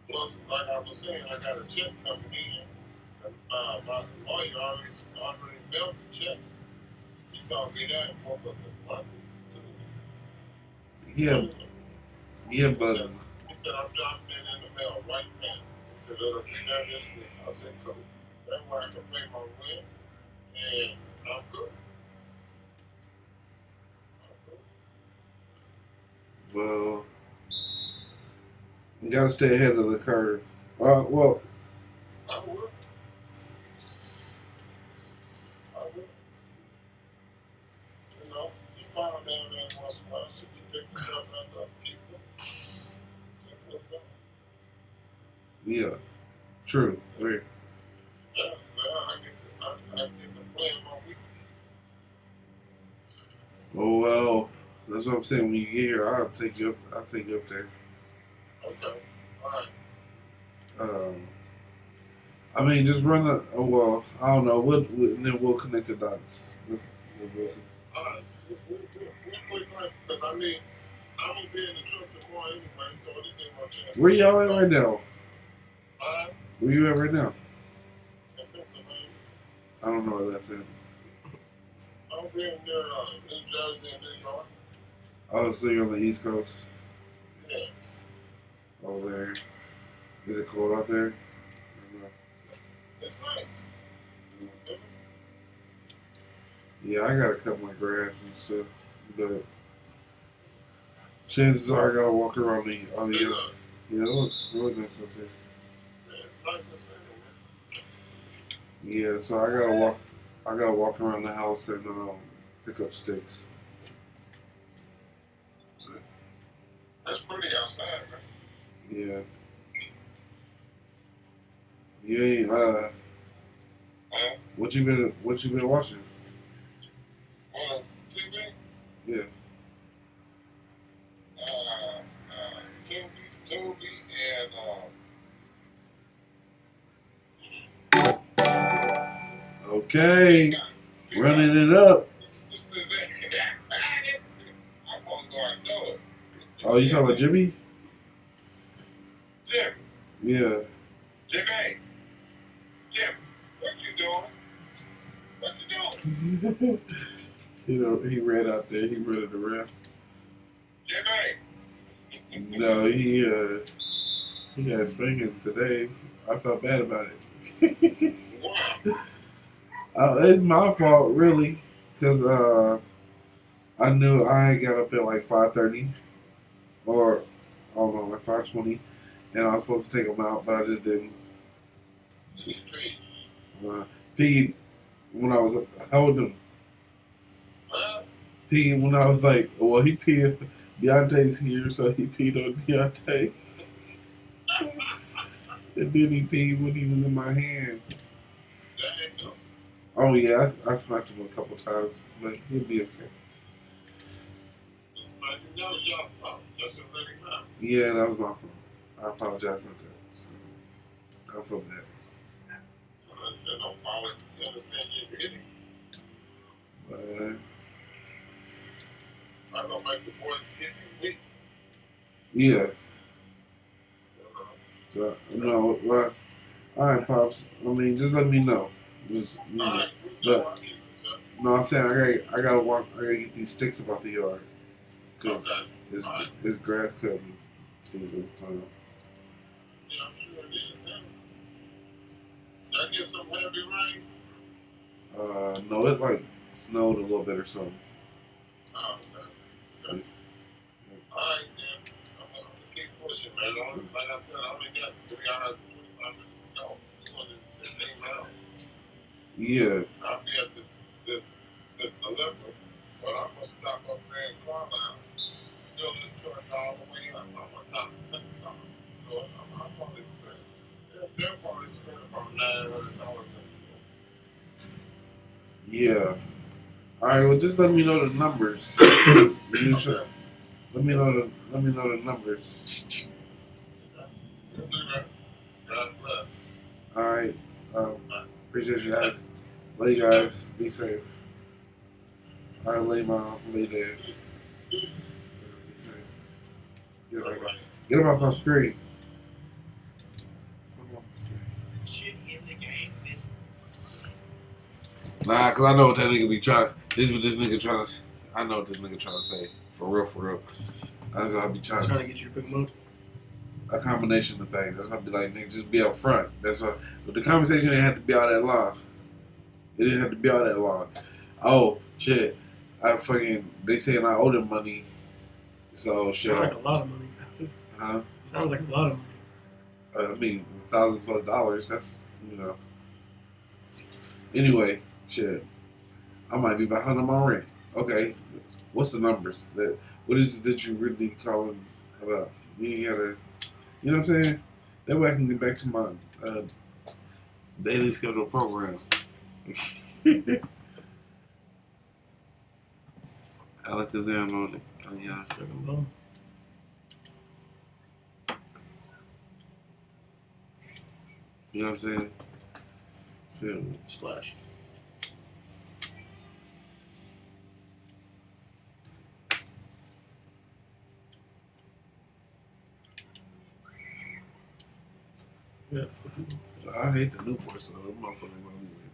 Plus, like I was saying, I got a check coming in. My lawyer already mailed the check. He told me that what was it, Monday? Yeah, but He said I'm dropping it in the mail right now. He said it'll be there this week. I said cool. That way I can pay my rent and I'm good. well, you gotta stay ahead of the curve. Well, I will. You know, you file down there once in a while, shit, you pick yourself up, people. yeah, true. Weird. Yeah, I get to play my weekend. Oh well, that's what I'm saying. When you get here, I'll take you up there. Okay, alright. I mean, just run a. Oh, well, I don't know. And then we'll connect the dots. Alright, we'll quick like, because I mean, I'm going to be in the truck tomorrow anyway, so it didn't my chance. Where y'all at right now? Alright, Where you at right now? in Pennsylvania. I don't know where that's at. I've been near New Jersey and New York. Oh, so you're on the East Coast Yeah, over there. Is it cold out there? it's nice. Yeah, I gotta cut my grass and stuff, but chances are I gotta walk around the. Oh yeah, yeah, it looks really nice out there. Yeah, it's nice and sunny, man. Yeah, so I gotta walk. I gotta walk around the house and pick up sticks. That's pretty outside, man. Yeah. You ain't what you been watching? On TV, Yeah. Tubi, and Okay. Running it up. I'm gonna go and do it. Oh, you talking about Jimmy? Jim, Yeah. Jimmy, Jim, what you doing? What you doing? You know, he ran out there. He running around. Jimmy. No, he got spanking today. I felt bad about it. Wow. It's my fault, really, because I knew I had got up at like 5:30, or I don't know, like 5:20, and I was supposed to take him out, but I just didn't. Piggy, when I was holding him, Huh? Piggy, when I was like, well, he peed. Deontay's here, so he peed on Deontay. And then he peed when he was in my hand. That ain't Oh yeah, I smacked him a couple times, but he'll be okay. that was your fault. That's a really not. Yeah, that was my fault. I apologize about that. So, I feel bad. I understand no fault. You understand you're hitting. But I'm gonna make the boys kidney weak. yeah, You know? so no, all right, pops. I mean, just let me know. Just All right, but no, I'm saying I gotta walk. I gotta get these sticks about the yard because okay. it's All right. it's grass cutting season time. Yeah, I'm sure it is. Yeah. Did I get some heavy rain? No, it like snowed a little bit or something. Oh, okay. All right, then. I'm gonna keep pushing, man. Like I said, I only got 3 hours and 25 minutes to go. 216 miles. Yeah, I'll be at the delivery, but I'm gonna stop up there in Carlisle. Still in the truck all the way up. I'm gonna top the tank car. So I'm probably spend. They'll probably spend about $900 yeah. All right, well, just let me know the numbers. You should, let me know the numbers. You'll do that. God bless. All right. Appreciate you guys. Love you guys. Be safe. All right, lay mom, lay dad. Be safe. Get All right. him up on screen. Shit in the game. This Nah, cause I know what that nigga be trying. This is what this nigga trying to. I know what this nigga trying to say. For real, for real. That's what I be trying Trying to. to get you to pick them up. A combination of things. That's what I be like, nigga, just be up front. That's what. But the conversation didn't have to be all that long. It didn't have to be all that long. Oh shit! They saying I owe them money. So shit. Sounds like a lot of money. Huh? Sounds like a lot of money. I mean, $1,000+. That's Anyway, shit. I might be behind on my rent. Okay, what's the numbers? What is it that you really calling about? You gotta, you know what I'm saying? That way I can get back to my daily scheduled program. Alakazam on it. Yeah. Fucking bum. You know what I'm saying? Shit. Splash. Yeah, fucking. I hate the Newport, so that motherfucker gonna leave it.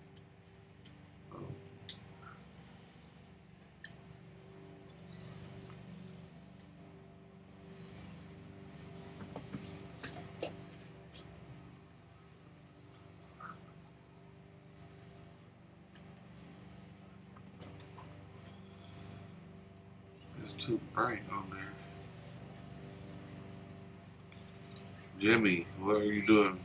It's too bright on there. Jimmy, what are you doing?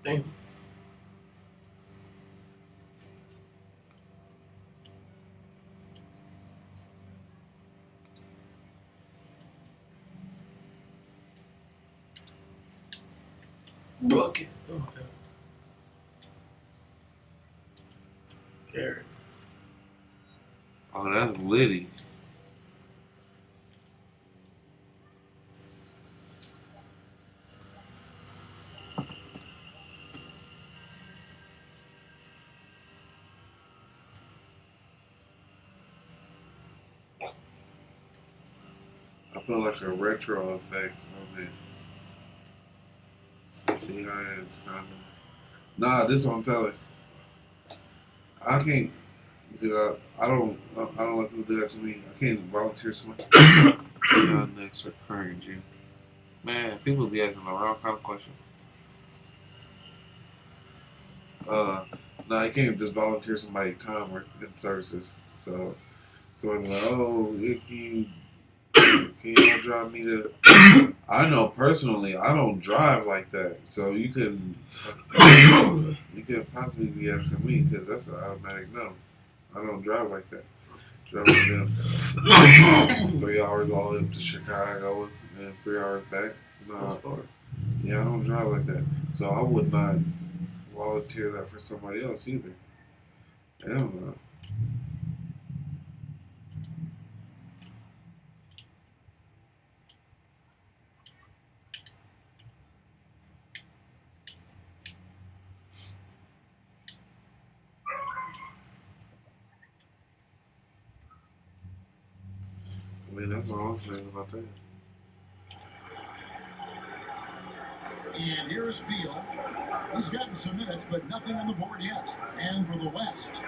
Damn. Bucket. Oh, okay. Carrot. Oh, that's Liddy. I put like a retro effect on it. So see how it's kind of. Nah, this is what I'm telling. I can't. Because I don't like people do that to me. I can't volunteer somebody. Next recurring, Jim. Man, people be asking the wrong kind of question. No, you can't just volunteer somebody time or services. So somebody be like, oh, if you can you drive me to? I know personally, I don't drive like that. So you couldn't possibly be asking me because that's an automatic no. I don't drive like that. Driving them 3 hours all the way up to Chicago and 3 hours back. No, That's far. yeah, I don't drive like that. So I would not volunteer that for somebody else either. Hell no. I mean, that's all I'm saying about that. And here is Beal. He's gotten some minutes, but nothing on the board yet. And for the West,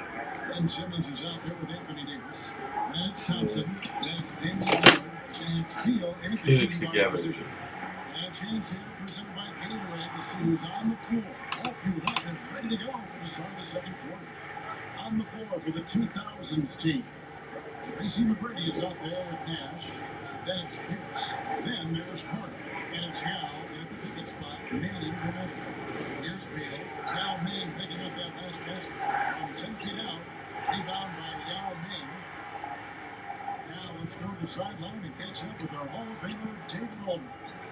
Ben Simmons is out there with Anthony Davis. That's Thompson. That's Damian Lillard. And it's Beal in at the shooting guard position. And a chance here presented by Gatorade to see who's on the floor. All fueled up and ready to go for the start of the second quarter. On the floor for the 2000s team. Tracy McGrady is out there with Nash. Then it's Pierce. Then there's Carter. And it's Yao at the picket spot. Manning Grenada. Here's Beal. Yao Ming picking up that last basket from 10 feet out. Rebound by Yao Ming. Now let's go to the sideline and catch up with our Hall of Famer, David Aldridge.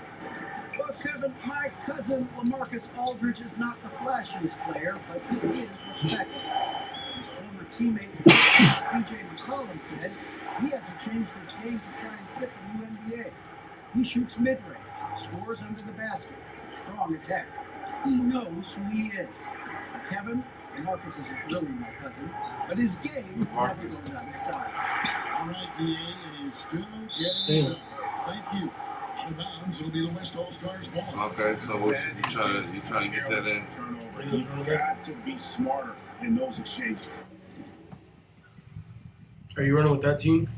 Well, Kevin, my cousin LaMarcus Aldridge is not the flashiest player, but he is respected. His former teammate C.J. McCollum said he hasn't changed his game to try and fit the new NBA. He shoots mid-range, scores under the basket, strong as heck. He knows who he is. Kevin, Marcus isn't really my cousin, but his game never goes out of style. All right, D.A., and he's still getting it up. Thank you. Out of bounds, it'll be the West All-Stars ball. Okay, so what you trying to get that in? Turnover. You've got to be smarter in those exchanges. Are you running with that team?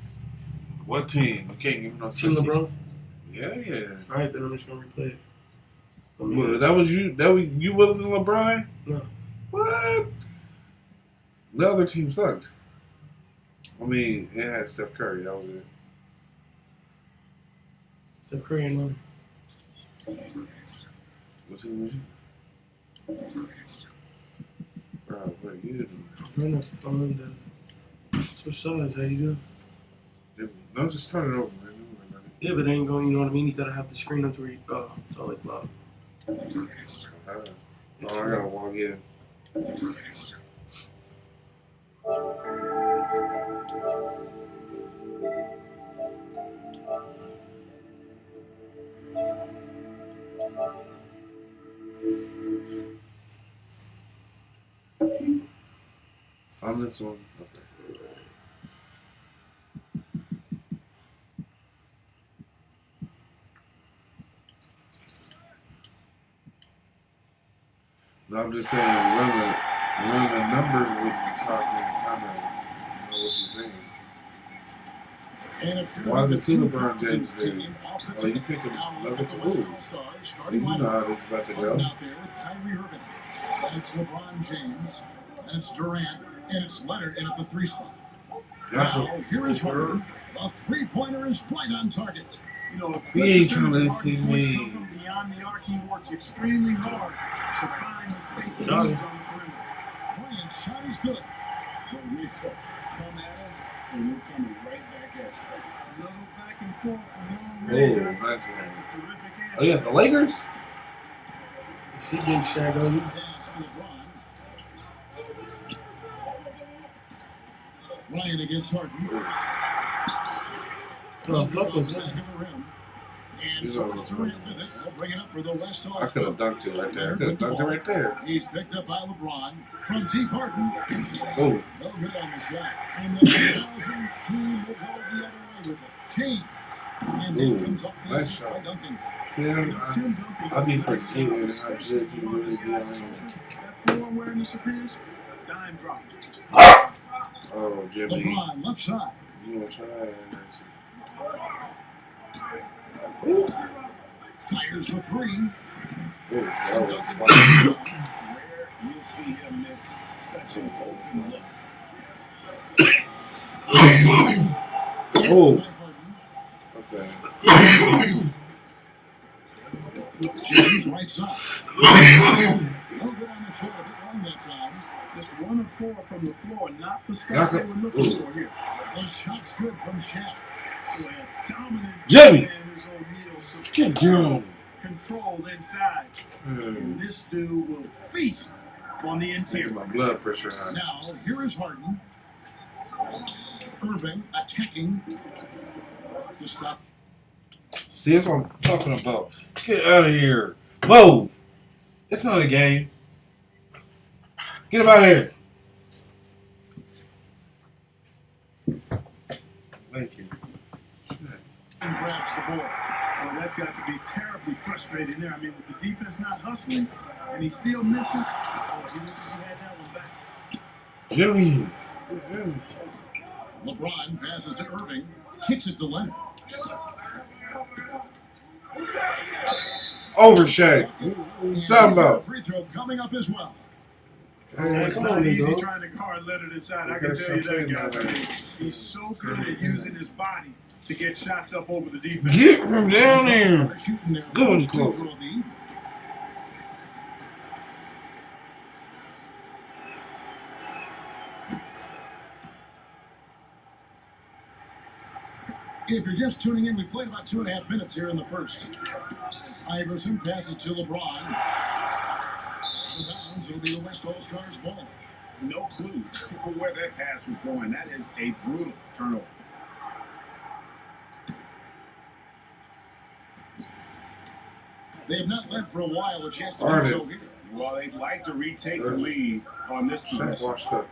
What team? You can't give me no Team LeBron? Yeah. All right, then I'm just gonna replay it. Well, that was you. You wasn't LeBron. No. What? The other team sucked. I mean, it had Steph Curry. That was it. Steph Curry and all. What team was you? Bro, what you doing? I'm trying to find switch sides. How you doing? No, just turn it over, man. Yeah, but it ain't going. You know what I mean? You gotta have the screen up to where you. Oh, it's all like loud. Oh, I gotta walk in. On this one. Okay. No, I'm just saying, run the numbers with you talking kind of know what you're saying. And it's going Why is to it be two the LeBron 2000s James team there? off the Oh, you tee. picking Now look another at the West two. All-Stars See, starting you know lineup. how this is about to Harden go. out there with Kyrie Irving. And it's LeBron James. And it's Durant. And it's Leonard in at the 3 spot. That's Now, what, here is Harden. A 3-pointer is right on target. You know, a he good ain't trying percentage to of see Harden's points me. come from beyond the arc. He works extremely hard to find the space he Got needs it. on the perimeter. Bryant's shot is good. But we come at us, and we're coming right back at you. A little back and forth from long Oh, range. nice That's one. a terrific answer. Oh, yeah, the Lakers? See Big Shaq on you. Pass to LeBron. Ryan against Harden. Oh, fuck was Back that? of the rim. And You so know, it's Durant with it. He'll bring it up for the West I could All-Star. have dunked it right there. I could have dunked it right there. He's picked up by LeBron from deep Harden. Oh, No good on the shot. And the 2000s team will go the other way with it. James. And Ooh, then comes up the nice assist by shot. Duncan. see, You know, I Tim Duncan I does be a nice job, forgetting how especially good you one of his really guys is be. open. That floor awareness of his, dime drop. Oh, Jimmy, LeBron, left side. you want to try? Fires the 3. Oh, that And was Duncan fun. gets it. Where you'll see him miss such an open look. Oh, By okay. Harden. James right side. No good on the shot. A bit long that time. Just 1 of 4 from the floor, not the Knock start they it. were looking Ooh. for here. The shot's good from Shaq. Boy, a dominant Jimmy. man is O'Neal, so Get down. controlled inside. And this dude will feast on the Get interior. my blood pressure high. Now, here is Harden. Irving attacking to stop. See, that's what I'm talking about. Get out of here. Move. It's not a game. Get him out of here. Thank you. And grabs the ball. Well, that's got to be terribly frustrating there. I mean, with the defense not hustling and he still misses, he wishes he had that one back. Jimmy. LeBron passes to Irving. Kicks it to Leonard. Over Shaq. And Talking he's got a about. free throw coming up as well. It's Come not on, easy dog. trying to guard Leonard inside. I You can gotta tell you stop that, playing guys. that I way. mean, he's so good at using his body to get shots up over the defense. Get from down there. Shooting their Good first free close. throw of the evening. If you're just tuning in, we played about 2.5 minutes here in the first. Iverson passes to LeBron. The bounds, it'll be the West All-Stars ball. No clue where that pass was going. That is a brutal turnover. They have not led for a while, a chance to do Harden. so here. Well, they'd like to retake the lead on this Shaq possession. washed up.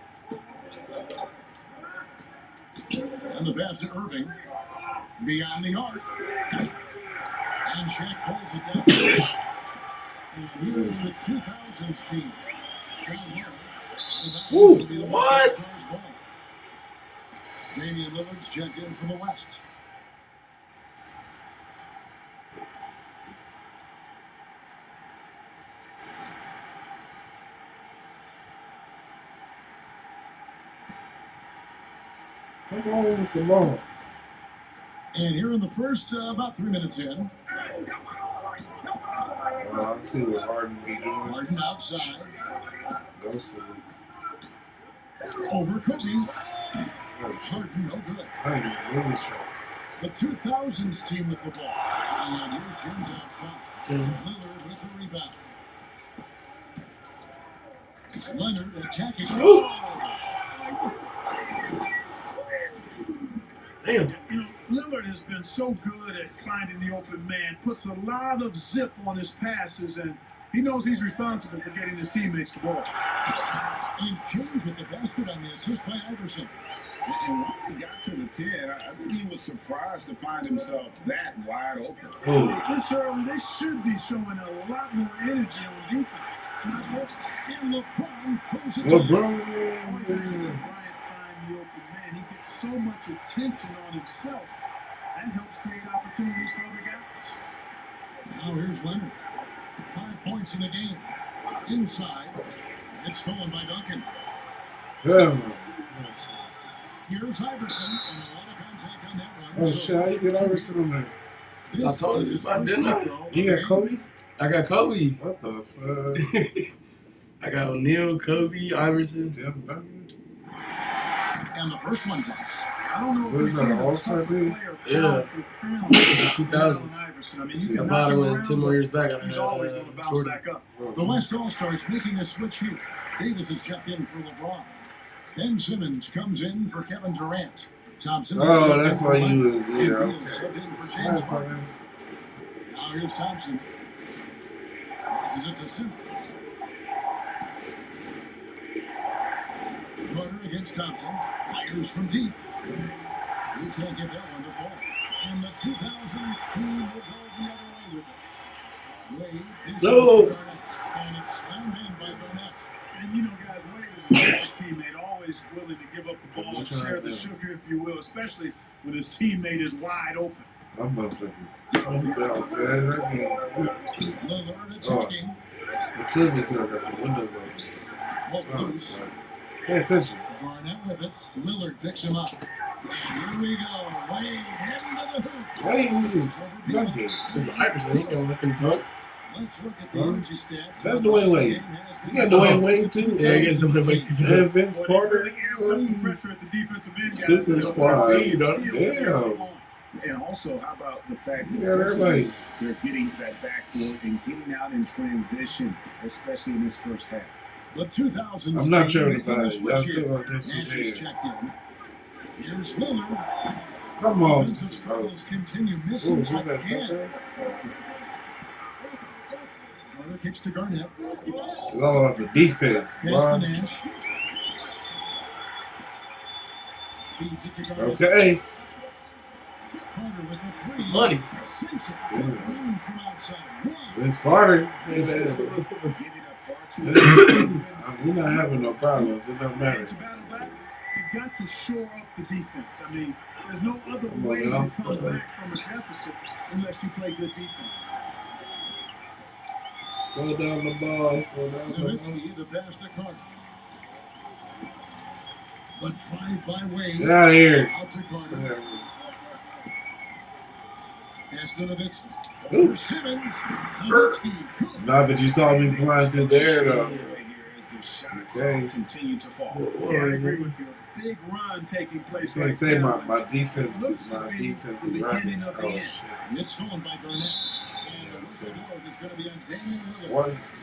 And the pass to Irving. Beyond the arc. And Shaq pulls it down. And here's the 2000s team. Down low. Woo, Will be the West what? All-Stars ball. Damian Lillard's checked in from the West. Come on with the ball. And here in the first, about 3 minutes in, I see what Harden be doing. Harden outside. Go see. Over Kobe. Oh, Harden, no good. I ain't even really sure. The 2000s team with the ball. And here's James outside. Lillard with the rebound. Leonard attacking. Damn. You know, Lillard has been so good at finding the open man, puts a lot of zip on his passes, and he knows he's responsible for getting his teammates the ball. And James with the basket on the assist by Iverson. And once he got to the 10, I think he was surprised to find himself that wide open. Oh, This early, they should be showing a lot more energy on defense. And LeBron throws it down. Always nice to see LeBron. Bryant find the open man. He gets so much attention on himself. That helps create opportunities for other guys. Now here's Leonard. 5 points in the game. Inside. It's stolen by Duncan. Yeah. Here's Iverson, and a lot of contact on that one. Oh shit! How you get Iverson on there? This I told is you his about first that. free throw of You the got game. Kobe? I got Kobe. What the fuck? I got O'Neal, Kobe, Iverson. Tim Duncan? And the first one drops. I don't know if What we've is that, seen an a all-star tougher league? player Yeah. pound for pound It's than 2000s. Allen Iverson. I mean, you I can bought knock it him when around, 10 more but years back. I he's had, always going to bounce Jordan. back up. The West All-Stars making a switch here. Davis is checked in for LeBron. Ben Simmons comes in for Kevin Durant. Thompson is Oh, checked that's in why for you Leonard. was And here. Beal Okay. subbed in for James That's Harden. fine. Now here's Thompson. Passes it to Simmons. Carter against Thompson. Fires from deep. You can't get that one to fall. And the 2000s team will go the other way with it. Wade dishes No. to Garnett. And it's slammed in by Garnett. And you know, guys, Wade is a great teammate, always willing to give up the ball and share the sugar, if you will, especially when his teammate is wide open. I'm about to that game. Lillard attacking. It could be because I got the windows open. Pulled Oh, loose. sorry. Pay attention. Garnett with it. Lillard picks him up. And here we go. Wade into the hoop. Why you was Trevor Beal. dunking? It's Iverson. He can look and dunk. Let's look at the Huh? energy stats. That's The Dwayne passing Wade. game has been You got Dwayne Wade too? Yeah, he gets Dwayne Wade. And Vince Well, they Carter. really amped up the pressure at the defensive end, guys. Super They're squad. getting Damn. steals every Damn. on. And also, how about the fact that Yeah, everybody. they're getting that backcourt and getting out in transition, especially in this first half. The 2000s. I'm not team sure making about a it. switch Y'all here. still want this Nash to is be checked in. Here's Lillard. Come on. Offensive Oh, struggles continue. ooh, Missing who's that again. stuff Carter kicks to Garnett. It's all about the defense, Pass to bro. Nash. Feeds it to Garnett. Okay. Carter with a three. Money. Sinks it. Yeah. Room from outside. One. Vince Carter. Giving up far too much. We're not having no problems. It don't matter. To battle back, you've got to shore up the defense. I mean, there's no other Come on, way y'all. to come back from a deficit unless you play good defense. Slow down the ball. Slow down the ball. Nowitzki, the pass to Carter. The drive by Wade. Get out of here. Out to Carter. Yeah. Pass to Nowitzki. Ooh. For Simmons. Nowitzki. Good. Nah, but you saw me flying through the air, though. Right here as the shots Okay. continue to fall. Yeah, I agree with you. A big run taking place Can't right say now. my defense, Looks my to be defense the be right. beginning of the Oh, end. shit. It's stolen by Garnett. And the whistle blows. It's going to be on Damian Lillard. What?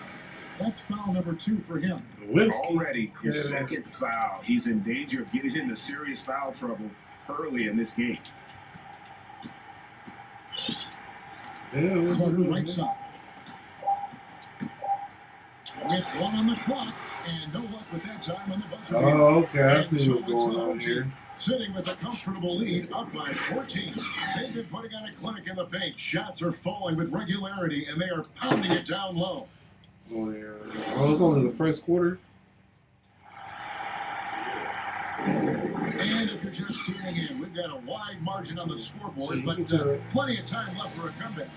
That's foul number 2 for him. Whiskey. Already his Yeah. second foul. He's in danger of getting into serious foul trouble early in this game. Yeah, Carter right side. With one on the clock, and no luck with that time on the buzzer beater. Oh, okay. I And see so what's it's going the on OG here. sitting with a comfortable lead, up by 14. They've been putting on a clinic in the paint. Shots are falling with regularity, and they are pounding it down low. Oh, yeah. Oh, it's only the first quarter. And if you're just tuning in, we've got a wide margin on the scoreboard, but plenty of time left for a comeback.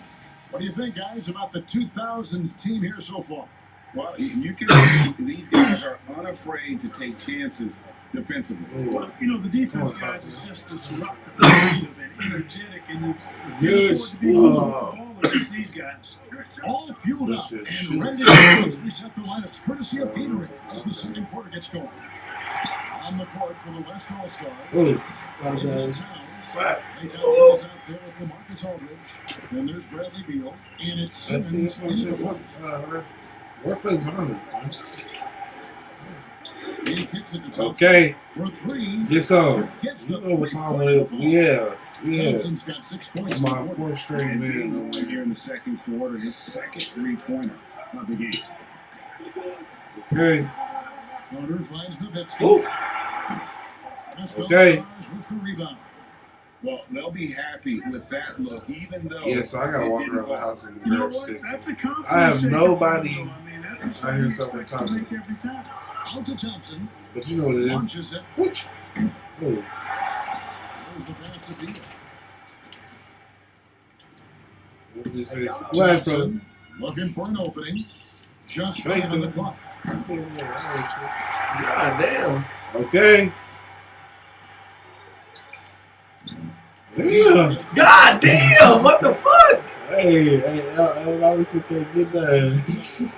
What do you think, guys, about the 2000s team here so far? Well, you can see these guys are unafraid to take chances defensively. Ooh. Well, you know, the defense, Come on, guys, is just disruptive, creative, and energetic, and you can't Good. afford to be losing the Oh. ball against these guys. All fueled up This is and shit. ready to go. Let's reset the lineups, courtesy of Petering, as the second quarter gets going. On the court for the West All-Stars. Ooh. Inland Towns. Swat. Clay Thompson is out there with LaMarcus Aldridge. Then there's Bradley Beal. And it's Let's see Simmons if into the front. we're playing tournaments, man. He kicks it to Thompson. Okay. For three. Get some. Gets You the know what time it three-point is. ball. Yes. Yeah. Thompson's got 6 points in the My quarter. fourth straight And getting man. one here in the second quarter, his second three-pointer of the game. Okay. Carter finds Nowitzki. Ooh. West Okay. All-Stars with the rebound. Well, they'll be happy with that look, even though Yeah, so I gotta it walk didn't around the fall. house and You know grab what? sticks. That's a confidence I have shaker nobody- for him, though. I mean, that's a I shot hear he something expects to talking. make every time. Out to Thompson. But you know what it is. Launches it. Which? Ooh. Here's the pass to Beal. We'll just say splash, brother. Johnson looking for an opening. Just 5 on the clock. God damn. Okay. Yeah. God damn. What the fuck? Hey, I obviously can't get that.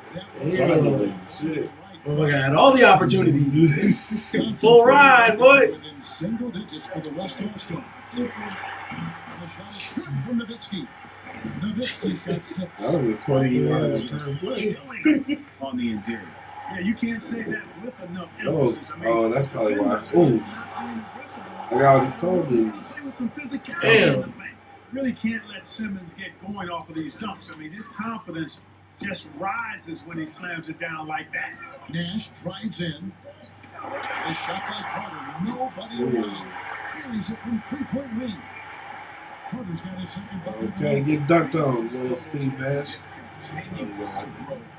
Finally, shit. Motherfucker had all the opportunities. Full ride, boy. Within single digits for the West All-Stars. And the shot is good from Nowitzki. Nowitzki's got 6. That was a 20-yard turn play. On the interior. Yeah, you can't say that with enough Oh, emphasis. I mean, oh, that's probably why. defenders Ooh, just not being aggressive enough. I got all these toe Play dudes. with some physicality Damn. in the paint. Really can't let Simmons get going off of these dunks. I mean, his confidence just rises when he slams it down like that. Nash drives in. A shot by Carter. Nobody around. Carries it from 3-point range. Carter's got his second bucket. Okay, get dunked on, little Steve Nash. Just continue to grow.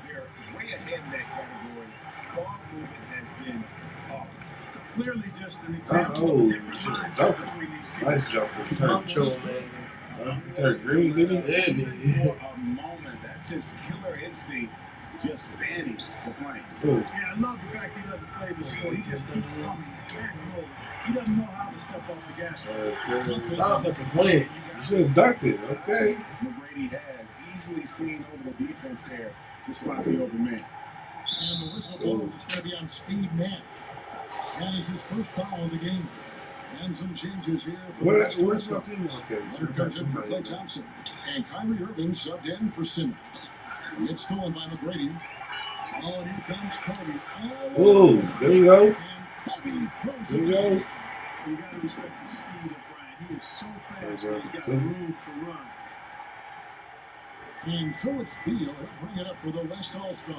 They're way ahead in that category. Ball movement has been flawless. Clearly just an example of a different mindset Dunk. between these two. Nice jumper. Macho, man. Turn green, didn't he? Yeah, man. For a moment, that's his killer instinct just fanning the flames. Ooh. Yeah, I love the fact he doesn't play the sport. He just keeps coming back and over. He doesn't know how to step off the gas. Okay. Stop fucking playing. You should have dunked it. Okay. McGrady has easily seen over the defense there to spot the open man. And the whistle blows. It's going to be on Steve Nash. That is his first foul of the game. And some changes here for the West Where's my All-Stars. team? Okay. Leonard comes in for Klay Thompson. And Kyrie Irving subbed in for Simmons. It's stolen by McGrady. Oh, and here comes Kobe. Oh, Ooh, there you go. and Kobe throws There it you go. down. You got to respect the speed of Bryant. He is so fast, There you but he's go. got room to run. And so it's Beal. He'll bring it up for the West All-Stars.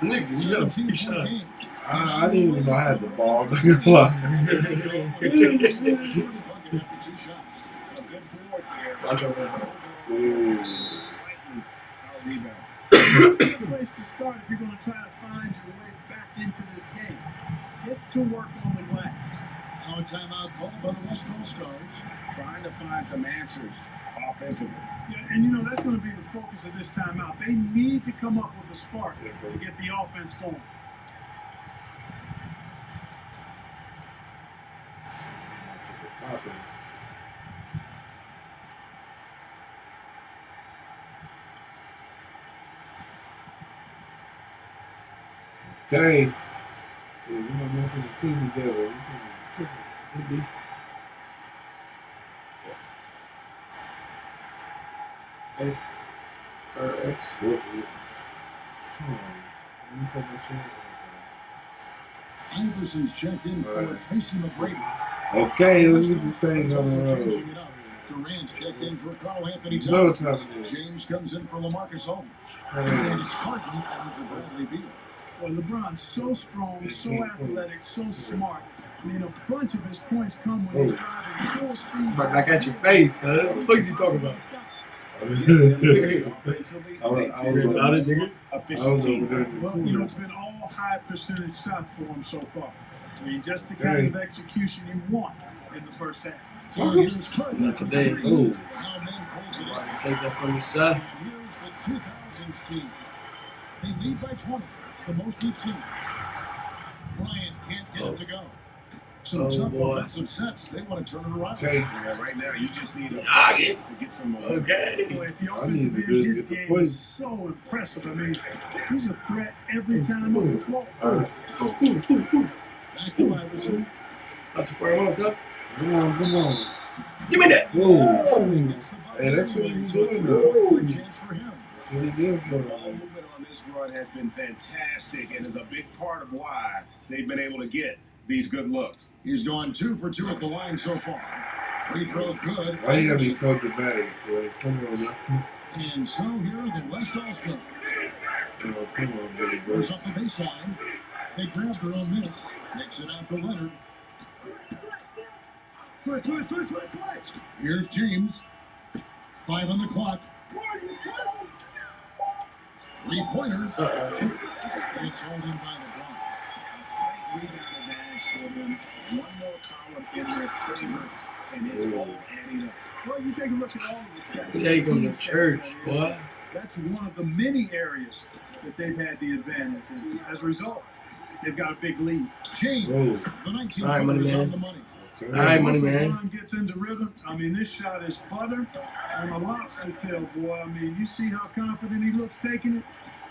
Nigga, you got a free 17-point shot. game. I didn't even know I had the ball. Not gonna lie. First bucket after 2 shots. A good board there. Watch out, man. Ooh. Slightly out rebound. It's a good place to start if you're going to try to find your way back into this game. Get to work on the glass. Now a timeout called by the West All-Stars. Trying to find some answers offensively. Yeah, and you know, that's going to be the focus of this timeout. They need to come up with a spark to get the offense going. Okay. Yeah, we're not making the team together. This is tricky. Could be. Hey. X. Look, come on. Let me put my shit Iverson's checked in for Alright. Tracy McGrady. on. Okay, let's get this thing on Also the changing road. it up. Durant's checked in for Carl Anthony No Towns. time to do. James comes in for LaMarcus Aldridge. And it's Harden and for Bradley Beal. Well, LeBron's so strong, so athletic, so smart. I mean, a bunch of his points come when he's driving full speed. Right back at your face, cuz. What the fuck you talking about? Offensively, I was- they I did was- About it, nigga. I efficient was over team. there. Well, you know, it's been all high percentage shots for him so far. I mean, just the kind Okay. of execution you want in the first half. And here's Harden Not for today. three. Ooh. Now men pulls it in. Take that from your side. And here's the 2000s team. They lead by 20. It's the most we've seen. Bryant can't get it to go. Some Oh, tough boy. offensive sets. They want to turn it around. Okay. Yeah, right now, you just need a Knock it. to get some momentum. Okay. Boy, at the I offensive need to end, just his get the game points. is so impressive. I mean, he's a threat every time on the floor. Alright. Back to Iverson. That's a prayer one, cuz. Come on, come on. Give me that. Whoa. Gets the bucket. Hey, that's what he's So a doing, three-point though. chance for him. That's what he did for Ball him. movement on this run has been fantastic and is a big part of why they've been able to get these good looks. He's gone 2 for 2 at the line so far. Free throw good. Why you gotta be so dramatic, boy? Come on, man. And so here are the West All-Stars. Come on, Billy Boy. Goes up the baseline. They grab their own miss. Takes it out to Leonard. Switch. Here's James. 5 on the clock. 3-pointer. It's held in by LeBron. A slight rebound advantage for them. One more solid in their favor, and it's all adding up. Well, you take a look at all of this stuff. Take them to church, boy. That's one of the many areas that they've had the advantage. And as a result, they've got a big lead. James, the 19 All right, money footers man. on the money. Okay. All right, Once money man. LeBron gets into rhythm, I mean, this shot is butter on a lobster tail, boy. I mean, you see how confident he looks taking it?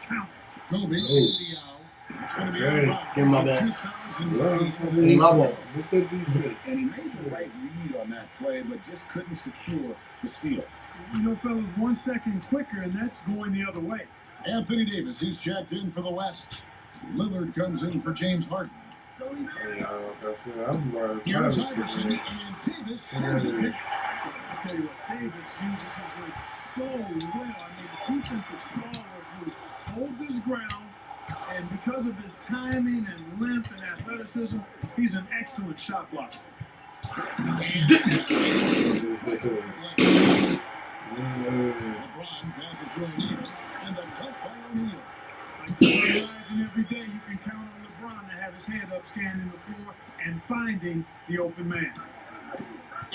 Count. Kobe takes the owl. It's going to be out of bounds. Give him my ball. 2015. Give me my ball. With the defense. And he made the right read on that play, but just couldn't secure the steal. You know, fellas, 1 second quicker, and that's going the other way. Anthony Davis, he's checked in for the West. Lillard comes in for James Harden. Yeah, like I said, I'm like, Here's trying to Iverson, see. and Davis sends it big. I tell you what, Davis uses his length so well. I mean, a defensive stalwart who holds his ground, and because of his timing and length and athleticism, he's an excellent shot blocker. LeBron passes to O'Neal, and a dunk by O'Neal. Realizing every day you can count on LeBron to have his head up, scanning the floor, and finding the open man.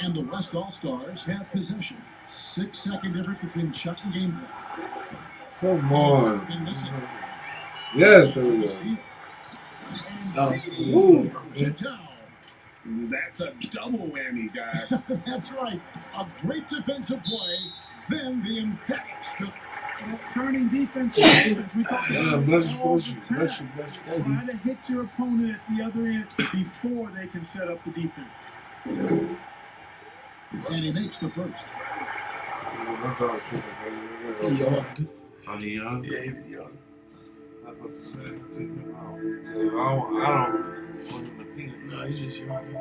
And the West All-Stars have possession. 6-second difference between the shot and game clock. Come on. And missing. Yes, there we The go. steal. Oh. And Woo. brings it down. That's a double whammy, guys. That's right. A great defensive play, then the emphatic stuff. That turning defense to offense, we talk Yeah, about bless it you, all bless the you, time. bless you, bless you. Try to hit your opponent at the other end before they can set up the defense. And he makes the first. My dog tripping, He baby. yawned. Oh, he young? Yeah, he was yawned. I was about to say, take him out. I don't want him to peanut. No, he just yawned.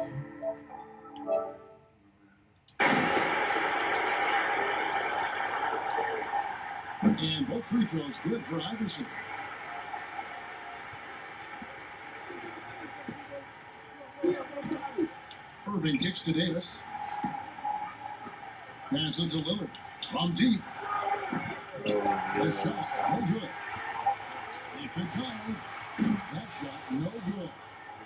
And both free throws good for Iverson. Irving kicks to Davis. Passes to Lillard. From deep. The shot, no good. It could go. That shot, no good.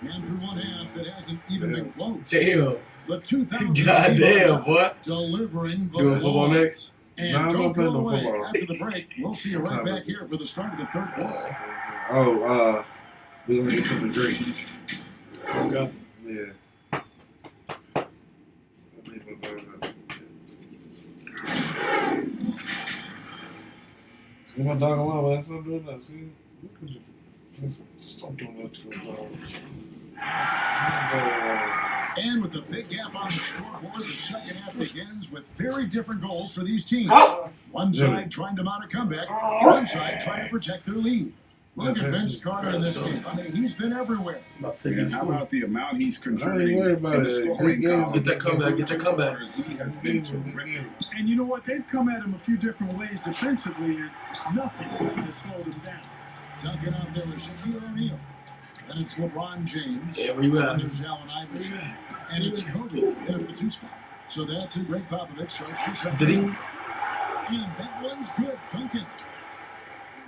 And through one half, it hasn't even been close. Damn. The 2000 Goddamn, boy. delivering the Doing football ball. next? And Nah, I'm don't not playing go no away. football. After the break, we'll see you right back here for the start of the third quarter. Oh, we're going to get something to drink. Okay. Yeah. Leave my dog alone, man. Stop doing that. See? Look at you. Stop doing that to his dog. And with a big gap on the scoreboard, the second half begins with very different goals for these teams. One side trying to mount a comeback, one side trying to protect their lead. Look at Vince Carter in this game. I mean, he's been everywhere. About to take And it. how about the amount he's I ain't contributing worried about in the it. scoring Big games. column? Get that comeback, get that comeback. He has been terrific. And you know what? They've come at him a few different ways defensively, and nothing has slowed him down. Duncan out there with Shaquille O'Neal. Then it's LeBron James. Yeah, where you at? And there's Allen Iverson. And it's Kobe in at the 2 spot. So that's who Greg Popovich starts this up. Did he? And that one's good. Duncan.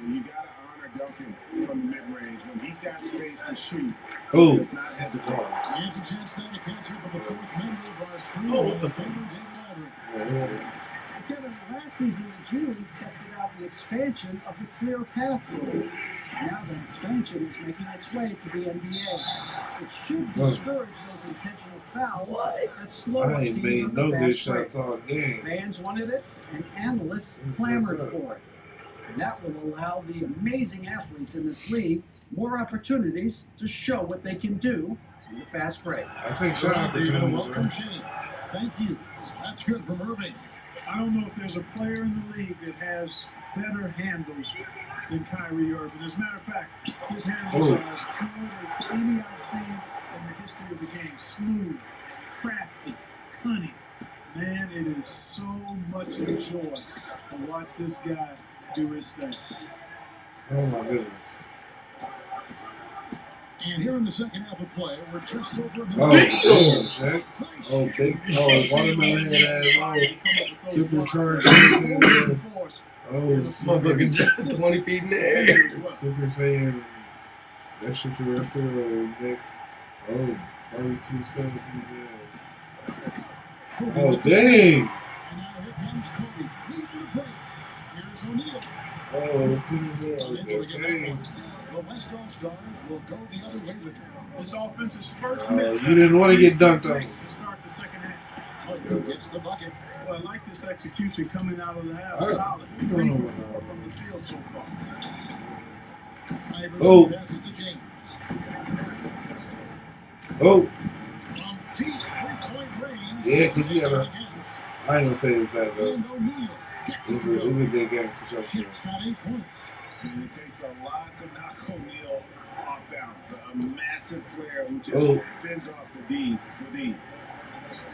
You got to honor Duncan from the mid-range. When he's got space to shoot, Oh. does not hesitate. And it's a chance now to catch up with the fourth member of our crew. Oh, what the fuck? David Aldridge. Kevin, last season the G League tested out the expansion of the clear path rule. Now that expansion is making its way to the NBA. It should discourage those intentional fouls that slow up I ain't teams made on no the good fast break. shots all game. Fans wanted it, and analysts clamored for it. And that will allow the amazing athletes in this league more opportunities to show what they can do in the fast break. I take All shot right, David, a opportunities. welcome Man. change. Thank you. That's good from Irving. I don't know if there's a player in the league that has better handles than Kyrie Irving. As a matter of fact, his handles are as good as any I've seen in the history of the game. Smooth, crafty, cunning. Man, it is so much a joy to watch this guy do his thing. Oh my goodness. And here in the second half of play, we're just over a Oh, minute. damn, Shaq. Nice. Oh, big. Oh, watermelon head ass. Supercharged. Oh, Motherfucker just 20 feet in the air. Super Saiyan extraterrestrial Nick. Oh, Barbecue 70, Kobe Oh, with the dang. And now here comes Kobe, leading the break. Here's O'Neal. Oh, Peter Moore. Unable to get that Dang. one. The West All-Stars will go the other way with them. This offense's first Oh, miss. you didn't want to get dunked on. breaks to start the second half. Hoyt gets the bucket. Well, I like this execution coming out of the half. I- Solid. I don't 3 know for about 4 from the field so far. Iverson Oh. passes to James. Oh, From deep three-point range. Yeah, 'cause you gotta- Again. I ain't gonna say it's bad though. And O'Neal gets it It's to a go. good game for sure. Sheep's got 8 points. And it takes a lot to knock O'Neal off balance. A massive player who just Oh. fends off the D with ease.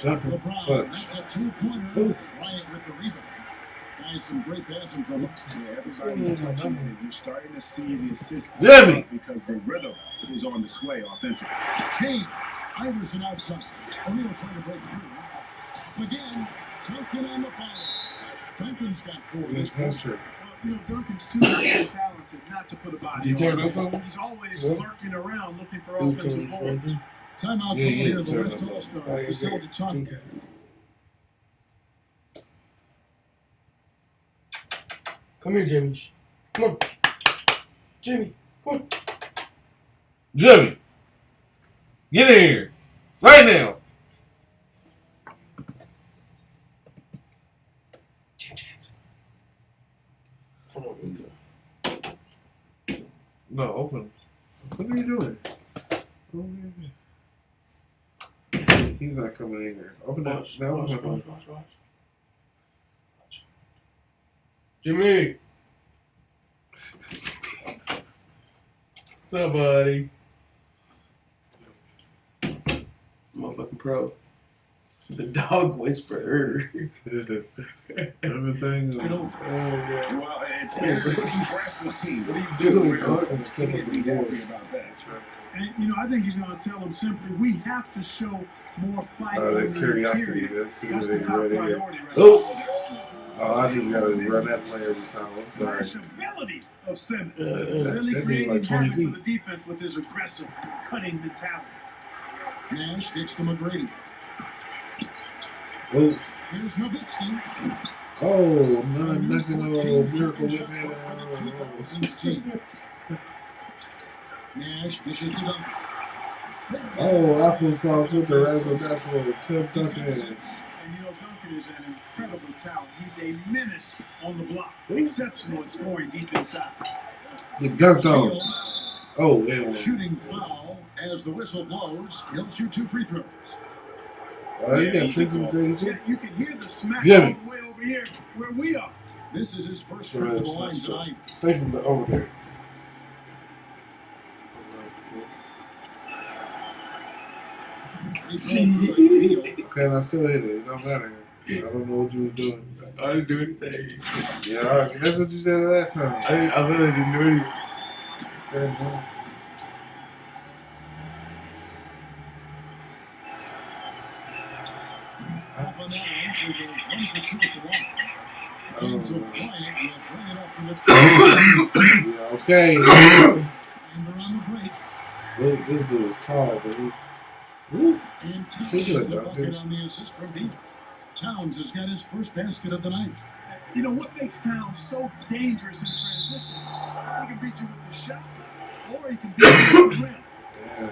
Jumping. LeBron, Fuck. that's a 2-pointer. Ooh. Wyatt with the rebound. Nice and great passing from him. Yeah, everybody's touching it, and you're starting to see the assist Jimmy. because the rhythm is on display offensively. James, Iverson outside. O'Neal trying to break through. Up again. Duncan on the foul. Duncan's got 4 Yes, this that's quarter. true. Well, Duncan's too talented not to put a body He on. turned up something? He's always Yeah. lurking around looking for Who's offensive coming, boards. Franklin? Timeout Yeah, call he here. is The turned West up. All-Stars decide to talk. Okay. Come here, Jimmy. Come on. Jimmy, come on. Jimmy, get in here right now. Hold on. No, open. What are you doing? He's not coming in here. Open that. Watch, Now watch, open watch, it. watch, watch. Jimmy. What's up, buddy? Motherfucking pro. The dog whisperer. Everything. Get over. Oh, yeah. Well, it's been expressly. What are you doing? Can't be happy about that. And, I think he's going to tell them simply, we have to show more fight on That the curiosity. interior. That's That's what the they top right here. priority right Oh. now. Oh, I just gotta run that play every time. I'm sorry. Smashability of Simmons. Yeah. Really That dude's creating like 20 havoc for feet. the defense with his aggressive, cutting mentality. Nash gets to McGrady. Oh, Here's Nowitzki. oh, A no, new nothing. 14 Oh, second miracle shot whip. clock for the 2000s team. Nash dishes to Duncan. There it is. Oh, applesauce with the razzle dazzle. Tip He's Duncan. got 6. And Duncan is an incredible talent. He's a menace on the block. Exceptional at scoring deep inside. Get dunked on. Steele, Oh, anyway. shooting foul as the whistle blows. He'll shoot 2 free throws. Oh, you got Pistons crazy too? Yet you can hear the smack Jimmy. all the way over here where we are. This is his first trip to the line tonight. Stay from the over there. Okay, and I still hit it. It don't matter. I don't know what you was doing. I didn't do anything. Yeah, all right. That's what you said last time. I literally didn't do anything. Okay, no. Half an hour into the 1 for 2 at the line. And so Bryant will bring it up to the Yeah, okay. and they're on the break. This dude is tall, but he. Woo. And He Towns good, the though, bucket dude. on the assist from Beal. Towns has got his first basket of the night. What makes Towns so dangerous in transition? He can beat you with the shot, or he can beat you with the rim. Yeah.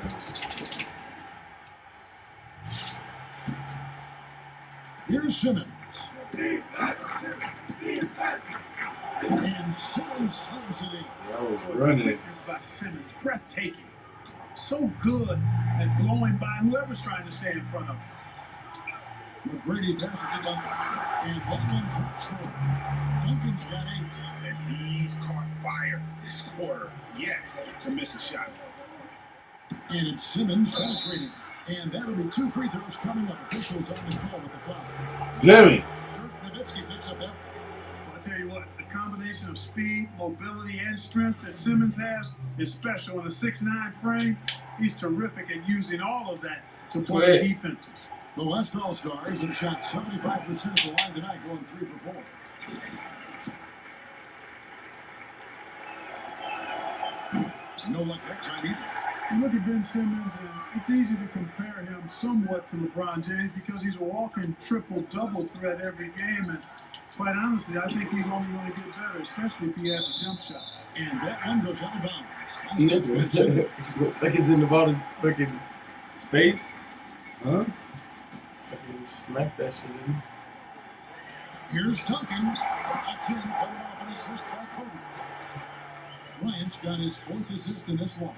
Here's Simmons. And Simmons slams it in. I was Boy, the running. quickness by Simmons, breathtaking. So good at blowing by whoever's trying to stay in front of him. McGrady passes to Duncan. And that one drops for him. Duncan's got 8. And he's caught fire this quarter yet to miss a shot. And it's Simmons penetrating. And that'll be 2 free throws coming up. Officials on the call with the foul. Jimmy. Dirk Nowitzki picks up that. Well, I tell you what, the combination of speed, mobility, and strength that Simmons has is special in a 6'9" frame. He's terrific at using all of that to play Right. defenses. The West All-Stars have shot 75% of the line tonight, going 3 for 4. No luck that time either. You look at Ben Simmons, and it's easy to compare him somewhat to LeBron James because he's a walking triple-double threat every game. And quite honestly, I think he's only going to get better, especially if he has a jump shot. And that one goes out of bounds. Like it's in the bottom fucking space. Huh? Fucking smack that shit in. Here's Duncan. That's in, coming off an assist by Kobe. Bryant's got his 4th assist in this one.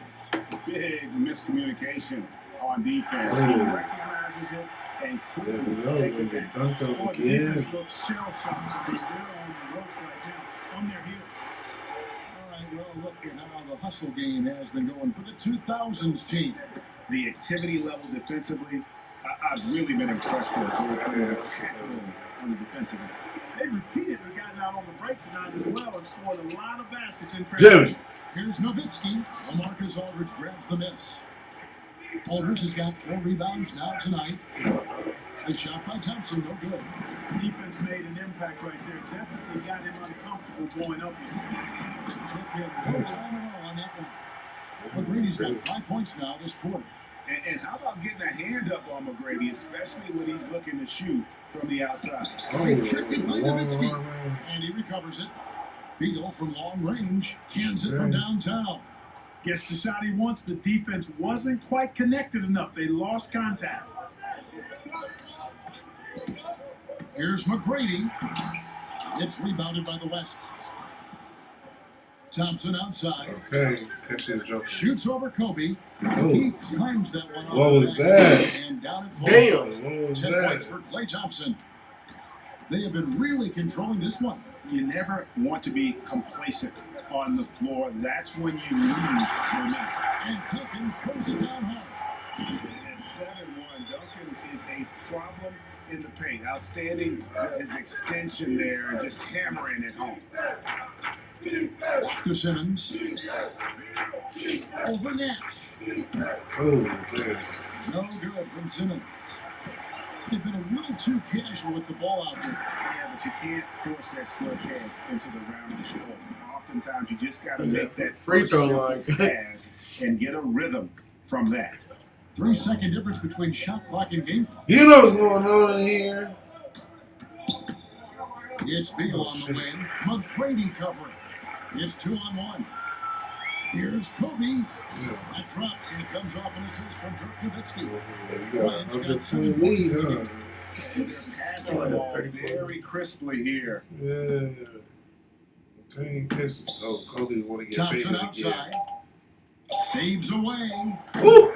Big miscommunication on defense. Oh. He recognizes it and There we quickly go. takes They it get down. dunked Oh, on the again. defense looks shell-shocked. I mean, they're on the ropes right now, on their heels. All right, well, look at how the hustle game has been going for the 2000s team. The activity level defensively, I've really been impressed with on the defensive end. They've repeatedly gotten out on the break tonight as well and scored a lot of baskets in Jimmy. transition. Here's Nowitzki. Marcus Aldridge grabs the miss. Aldridge has got 4 rebounds now tonight. A shot by Thompson, no good. Defense made an impact right there. Definitely got him uncomfortable going up with him. Took him no time at all on that one. McGrady's got 5 points now this quarter. And how about getting a hand up on McGrady, especially when he's looking to shoot from the outside? Rejected by long, Nowitzki. long, long. And he recovers it. Beagle from long range cans it from downtown. Gets the shot he wants. The defense wasn't quite connected enough. They lost contact. Here's McGrady. It's rebounded by the West. Thompson outside. Okay, catch his jump. Shoots over Kobe. Oh. He climbs that one off What the was back. that? And down it Damn. falls. What was 10 points that? for Klay Thompson. They have been really controlling this one. You never want to be complacent on the floor. That's when you lose momentum. And Duncan throws it down hard. At 7-1, Duncan is a problem in the paint. Outstanding with his extension there and just hammering it home. Back to Simmons. Over Nash. Oh, man. No good from Simmons. They've been a little too casual with the ball out there. Yeah, but you can't force that split head into the roundish hole. Oftentimes, you just got to make that Free first throw simple line. pass and get a rhythm from that. 3-second difference between shot clock and game clock. You know what's going on in here? It's Beal on the wing. McGrady covering. It's 2-on-1. Here's Kobe. That drops and it comes off an assist from Dirk Nowitzki. You got 120 lead, huh? And they're passing the ball very crisply here. Yeah. Okay, catch. Oh, Kobe want to get Thompson faded outside. Fades away. Woo!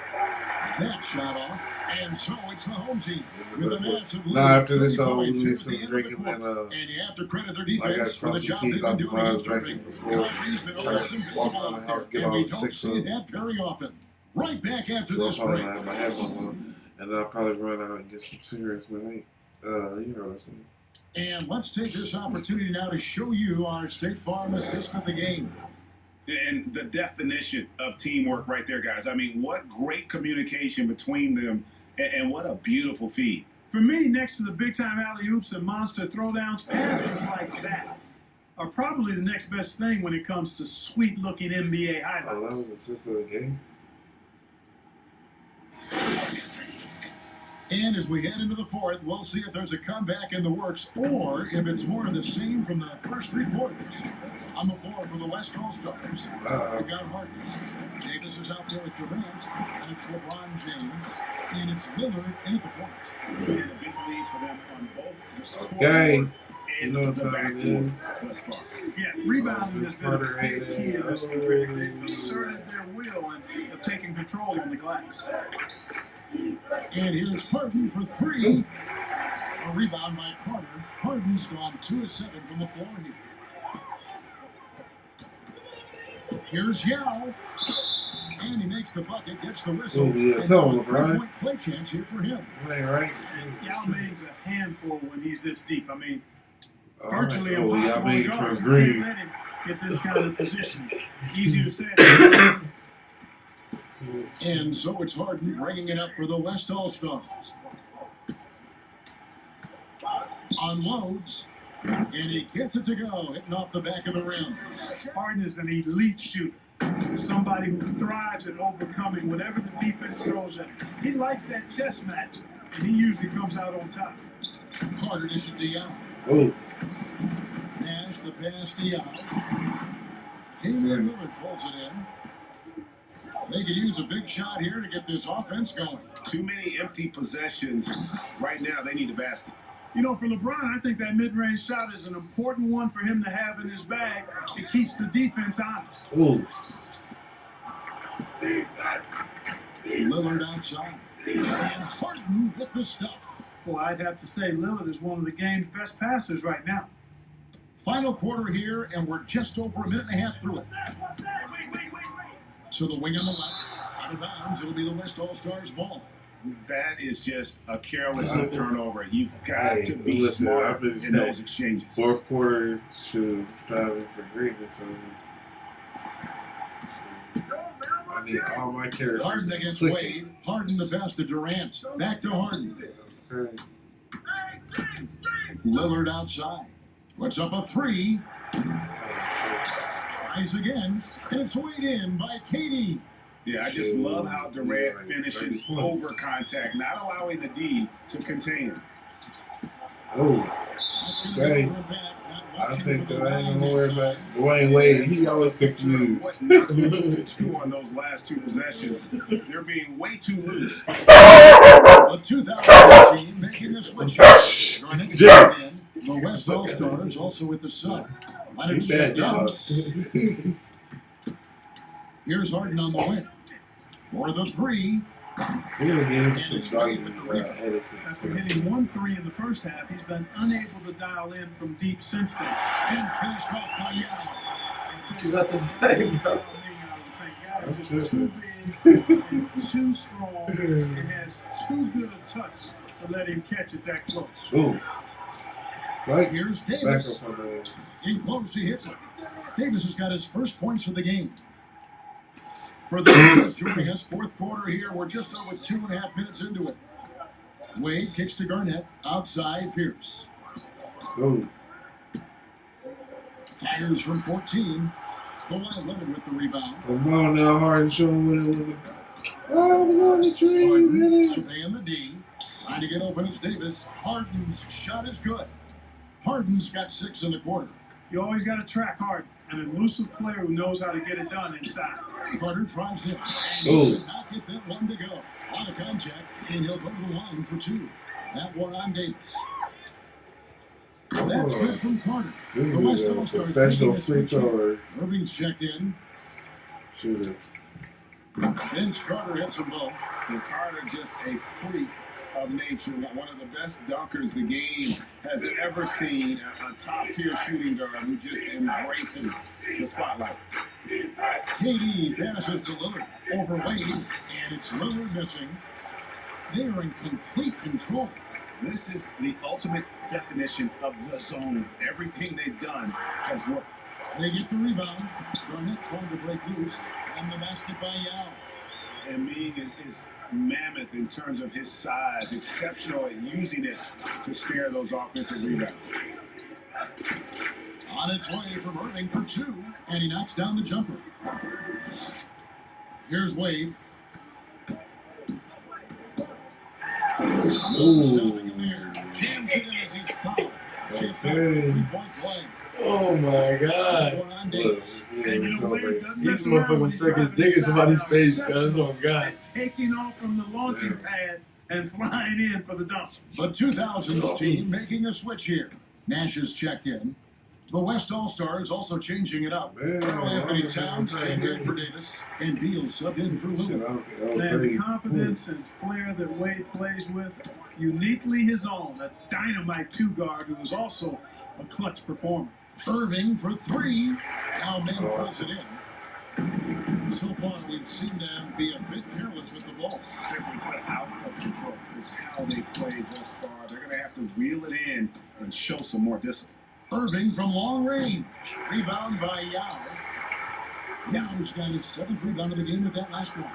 That shot off. And so it's the home team with a massive lead. Nah, after this, 30 I'll points need at some the end of the drinking quarter. and And you have to credit their I got defense for the crossed job some they've teeth been off doing when I against was Irving. drinking before. Kyrie's been I almost walk invisible around the out house, there, get and we all don't sick, see so that very often. Right back after so I'll this probably break. have my headphones on, and then I'll probably run out and get some cigarettes, man. You know what I'm saying? And let's take this opportunity now to show you our State Farm assist of the game. And the definition of teamwork right there, guys. I mean, what great communication between them, and what a beautiful feed. For me, next to the big-time alley-oops and monster throwdowns, passes like that are probably the next best thing when it comes to sweet-looking NBA Oh, that highlights. was the assist of the game. And as we head into the fourth, we'll see if there's a comeback in the works or if it's more of the same from the first 3 quarters. On the floor for the West All-Stars, we've got Harden. Davis is out there with Durant, and it's LeBron James, and it's Lillard in at the point. And a big lead for them on both the scoreboard Okay. You and know what the time it is. backboard thus far. Yeah, rebounding has been a Smarter big hater. key in this period. They've asserted their will and have taken control on the glass. And here's Harden for 3. A rebound by Carter. Harden's gone 2 of 7 from the floor here. Here's Yao. And he makes the bucket, gets the whistle. Oh, yeah. And Tell him, a LeBron. 3-point play chance here for him. Right, right? Yao Ming's a handful when he's this deep. I mean, All virtually right. Oh, impossible y'all to made guard. it You green. can't let him get this kind of position. Easy to say. And so it's Harden bringing it up for the West All-Stars. Unloads, and he gets it to go, hitting off the back of the rim. Harden is an elite shooter. Somebody who thrives at overcoming whatever the defense throws at him. He likes that chess match, and he usually comes out on top. Carter dishes to Yao. Oh, Nash the pass to Yao. Damian Lillard pulls it in. They could use a big shot here to get this offense going. Too many empty possessions. Right now, they need a basket. You know, for LeBron, I think that mid-range shot is an important one for him to have in his bag. It keeps the defense honest. oh. Lillard outside. And Harden with the stuff. Well, I'd have to say Lillard is one of the game's best passers right now. Final quarter here, and we're just over a minute and a half through it. To the wing on the left. Out of bounds, it'll be the West All-Stars ball. That is just a careless turnover. You've got Hey, to be listen, smart I've been in saying those exchanges. Fourth quarter, shoot, striving for greatness. I need all my characters. Harden against clicking. Wade. Harden the pass to Durant. Back to Harden. Okay. Lillard outside. Puts up a three. Tries again. And it's weighed in by Katie. Yeah, I just love how Durant finishes over contact, not allowing the D to contain him. Oh, That's going to okay. be over and back. Not I watching think for the that I ain't line gonna worry inside. about Dwayne Wade. He always confused. What not to do on those last two possessions. They're being way too loose. The 2018 making a switch. Garnett's Yeah. checked in. The West All-Stars also with the sub. He Leonard's bad checked dog. in. Here's Harden on the wing. For the three. We're gonna give him some doggy After hitting 1-3 in the first half, he's been unable to dial in from deep since then. And finished off by Yao. What you got to say, bro? Guys is too big, and too strong, and has too good a touch to let him catch it that close. Ooh. It's like Here's back Davis. up on the. In close, he hits it. Davis has got his first points of the game. For those just joining us, fourth quarter here, we're just over 2.5 minutes into it. Wade kicks to Garnett, outside Pierce. Oh, Fires from 14. Kawhi Leonard with the rebound. come on now, Harden, show him what it was about. Oh, it was on the tree. Harden Man. surveying the D. Trying to get open is Davis. Harden's shot is good. Harden's got 6 in the quarter. You always got to track Harden, an elusive player who knows how to get it done inside. Carter drives him. And he Oh. did not get that one to go. On a contact, and he'll go to the line for 2. That one on Davis. That's good from Carter. This The West is a All-Stars taking professional a free switch here. thrower. Irving's checked in. Shooter. Vince Carter hits them both. And Carter just a freak of nature, one of the best dunkers the game has ever seen, a top-tier shooting guard who just embraces the spotlight. KD passes to Lillard over Wade, and it's Lillard missing. They are in complete control. This is the ultimate definition of the zone. Everything they've done has worked. They get the rebound. Garnett trying to break loose, and the basket by Yao. Embiid is mammoth in terms of his size, exceptional at using it to spare those offensive rebounds. On its way from Irving for 2, and he knocks down the jumper. Here's Wade. Standing in there, jams it in as he's fouled. Chance back for a three-point play. Oh my God. One on Davis. Look, And yeah, you know, Wade doesn't This mess around when motherfucker he's stuck his driving dick in inside somebody's out. face, Exceptional cuz. Oh God. at taking off from the launching pad and flying in for the dunk. The 2000s team making a switch here. Nash is checked in. The West All-Stars also changing it up. Man, Carl Anthony I Towns don't checked in know. for Davis, and Beal subbed in for Shit, Lillard. Man, the confidence and flair that Wade plays with, uniquely his own. A dynamite 2 guard who is also a clutch performer. Irving for 3. Now Mane pulls it in. So far, we've seen them be a bit careless with the ball. Simply put, out of control is how they played thus far. They're going to have to wheel it in and show some more discipline. Irving from long range. Rebound by Yao. Yao's got his 7th rebound of the game with that last one.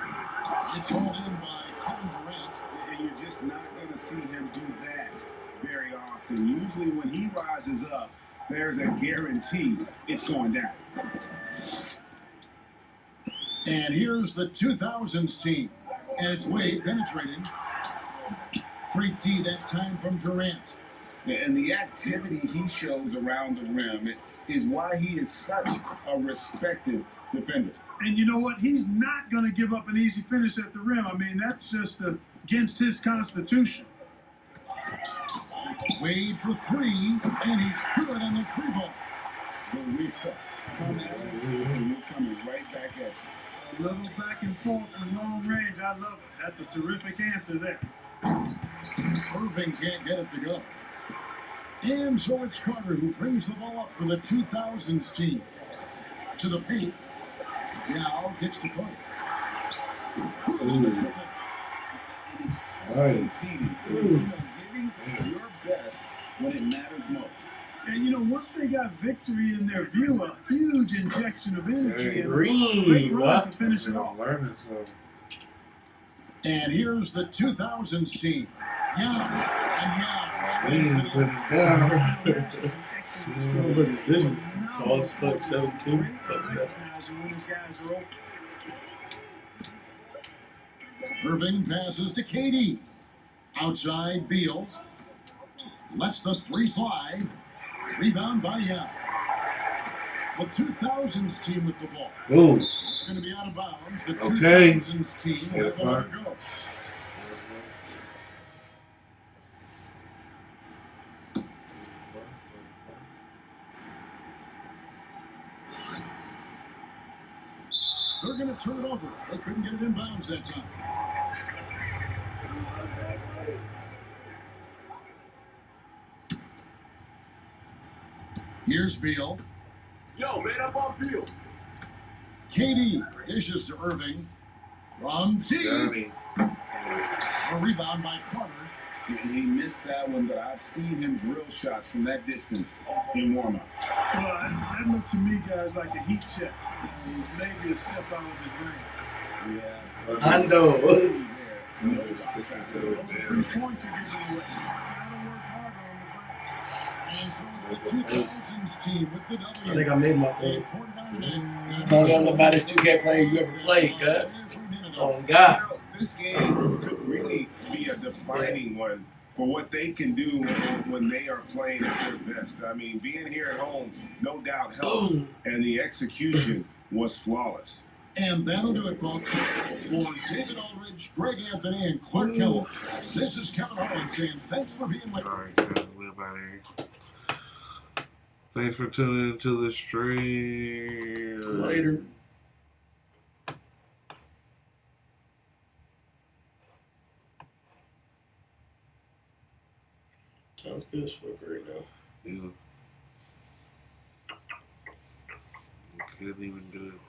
It's hauled in by Kevin Durant. And you're just not going to see him do that very often. Usually when he rises up, there's a guarantee it's going down. And here's the 2000s team. And it's Wade penetrating. Great D that time from Durant. And the activity he shows around the rim is why he is such a respected defender. And you know what? He's not going to give up an easy finish at the rim. I mean, that's just against his constitution. Wade for three, and he's good on the three ball. But we come at us, and we're coming right back at A you. little back and forth from long range. I love it. That's a terrific answer there. Irving can't get it to go. And so it's Carter who brings the ball up for the 2000s team. To the paint. Now gets the point. Good on the triple. And it's just Nice. giving your best when it matters most. And you know, once they got victory in their view, a huge injection of energy Hey, and a green, great run huh? to finish it I'm off. learning something. And here's the 2000s team. They And didn't put it down. This is an excellent story. Nobody's business. Phenomenal Tall as fuck, story. 17. Great for Fuck that. recognizing when these guys are open. Irving passes to KD. Outside, Beal. Lets the three fly. Rebound by Young. The 2000s team with the ball. Ooh. It's going to be out of bounds. The Okay. 2000s team Eight will o'clock. let it go. They're going to turn it over. They couldn't get it in bounds that time. Here's Beal. Yo, man, up on field. KD dishes to Irving. From deep. Johnny. A rebound by Carter. And he missed that one, but I've seen him drill shots from that distance in warm-ups. Well, that looked to me, guys, like a heat check. Maybe a step out of his range. Yeah. I know. Those are 3 points you're giving away. Gotta work harder on the glass. And so it's the 2000s team with the W. I think I made my They point. poured it on tonight. Tell them the baddest 2K player you ever played, cut. Oh, God. You know, this game could really be a defining one for what they can do when they are playing at their best. I mean, being here at home, no doubt helps, and the execution was flawless. And that'll do it, folks. For David Aldridge, Greg Anthony, and Clark Kellogg, this is Kevin Harlan saying thanks for being with us. Alright, guys, we're about here. Thanks for tuning into the stream. Later. Sounds good as fuck right now. Yeah. Couldn't even do it.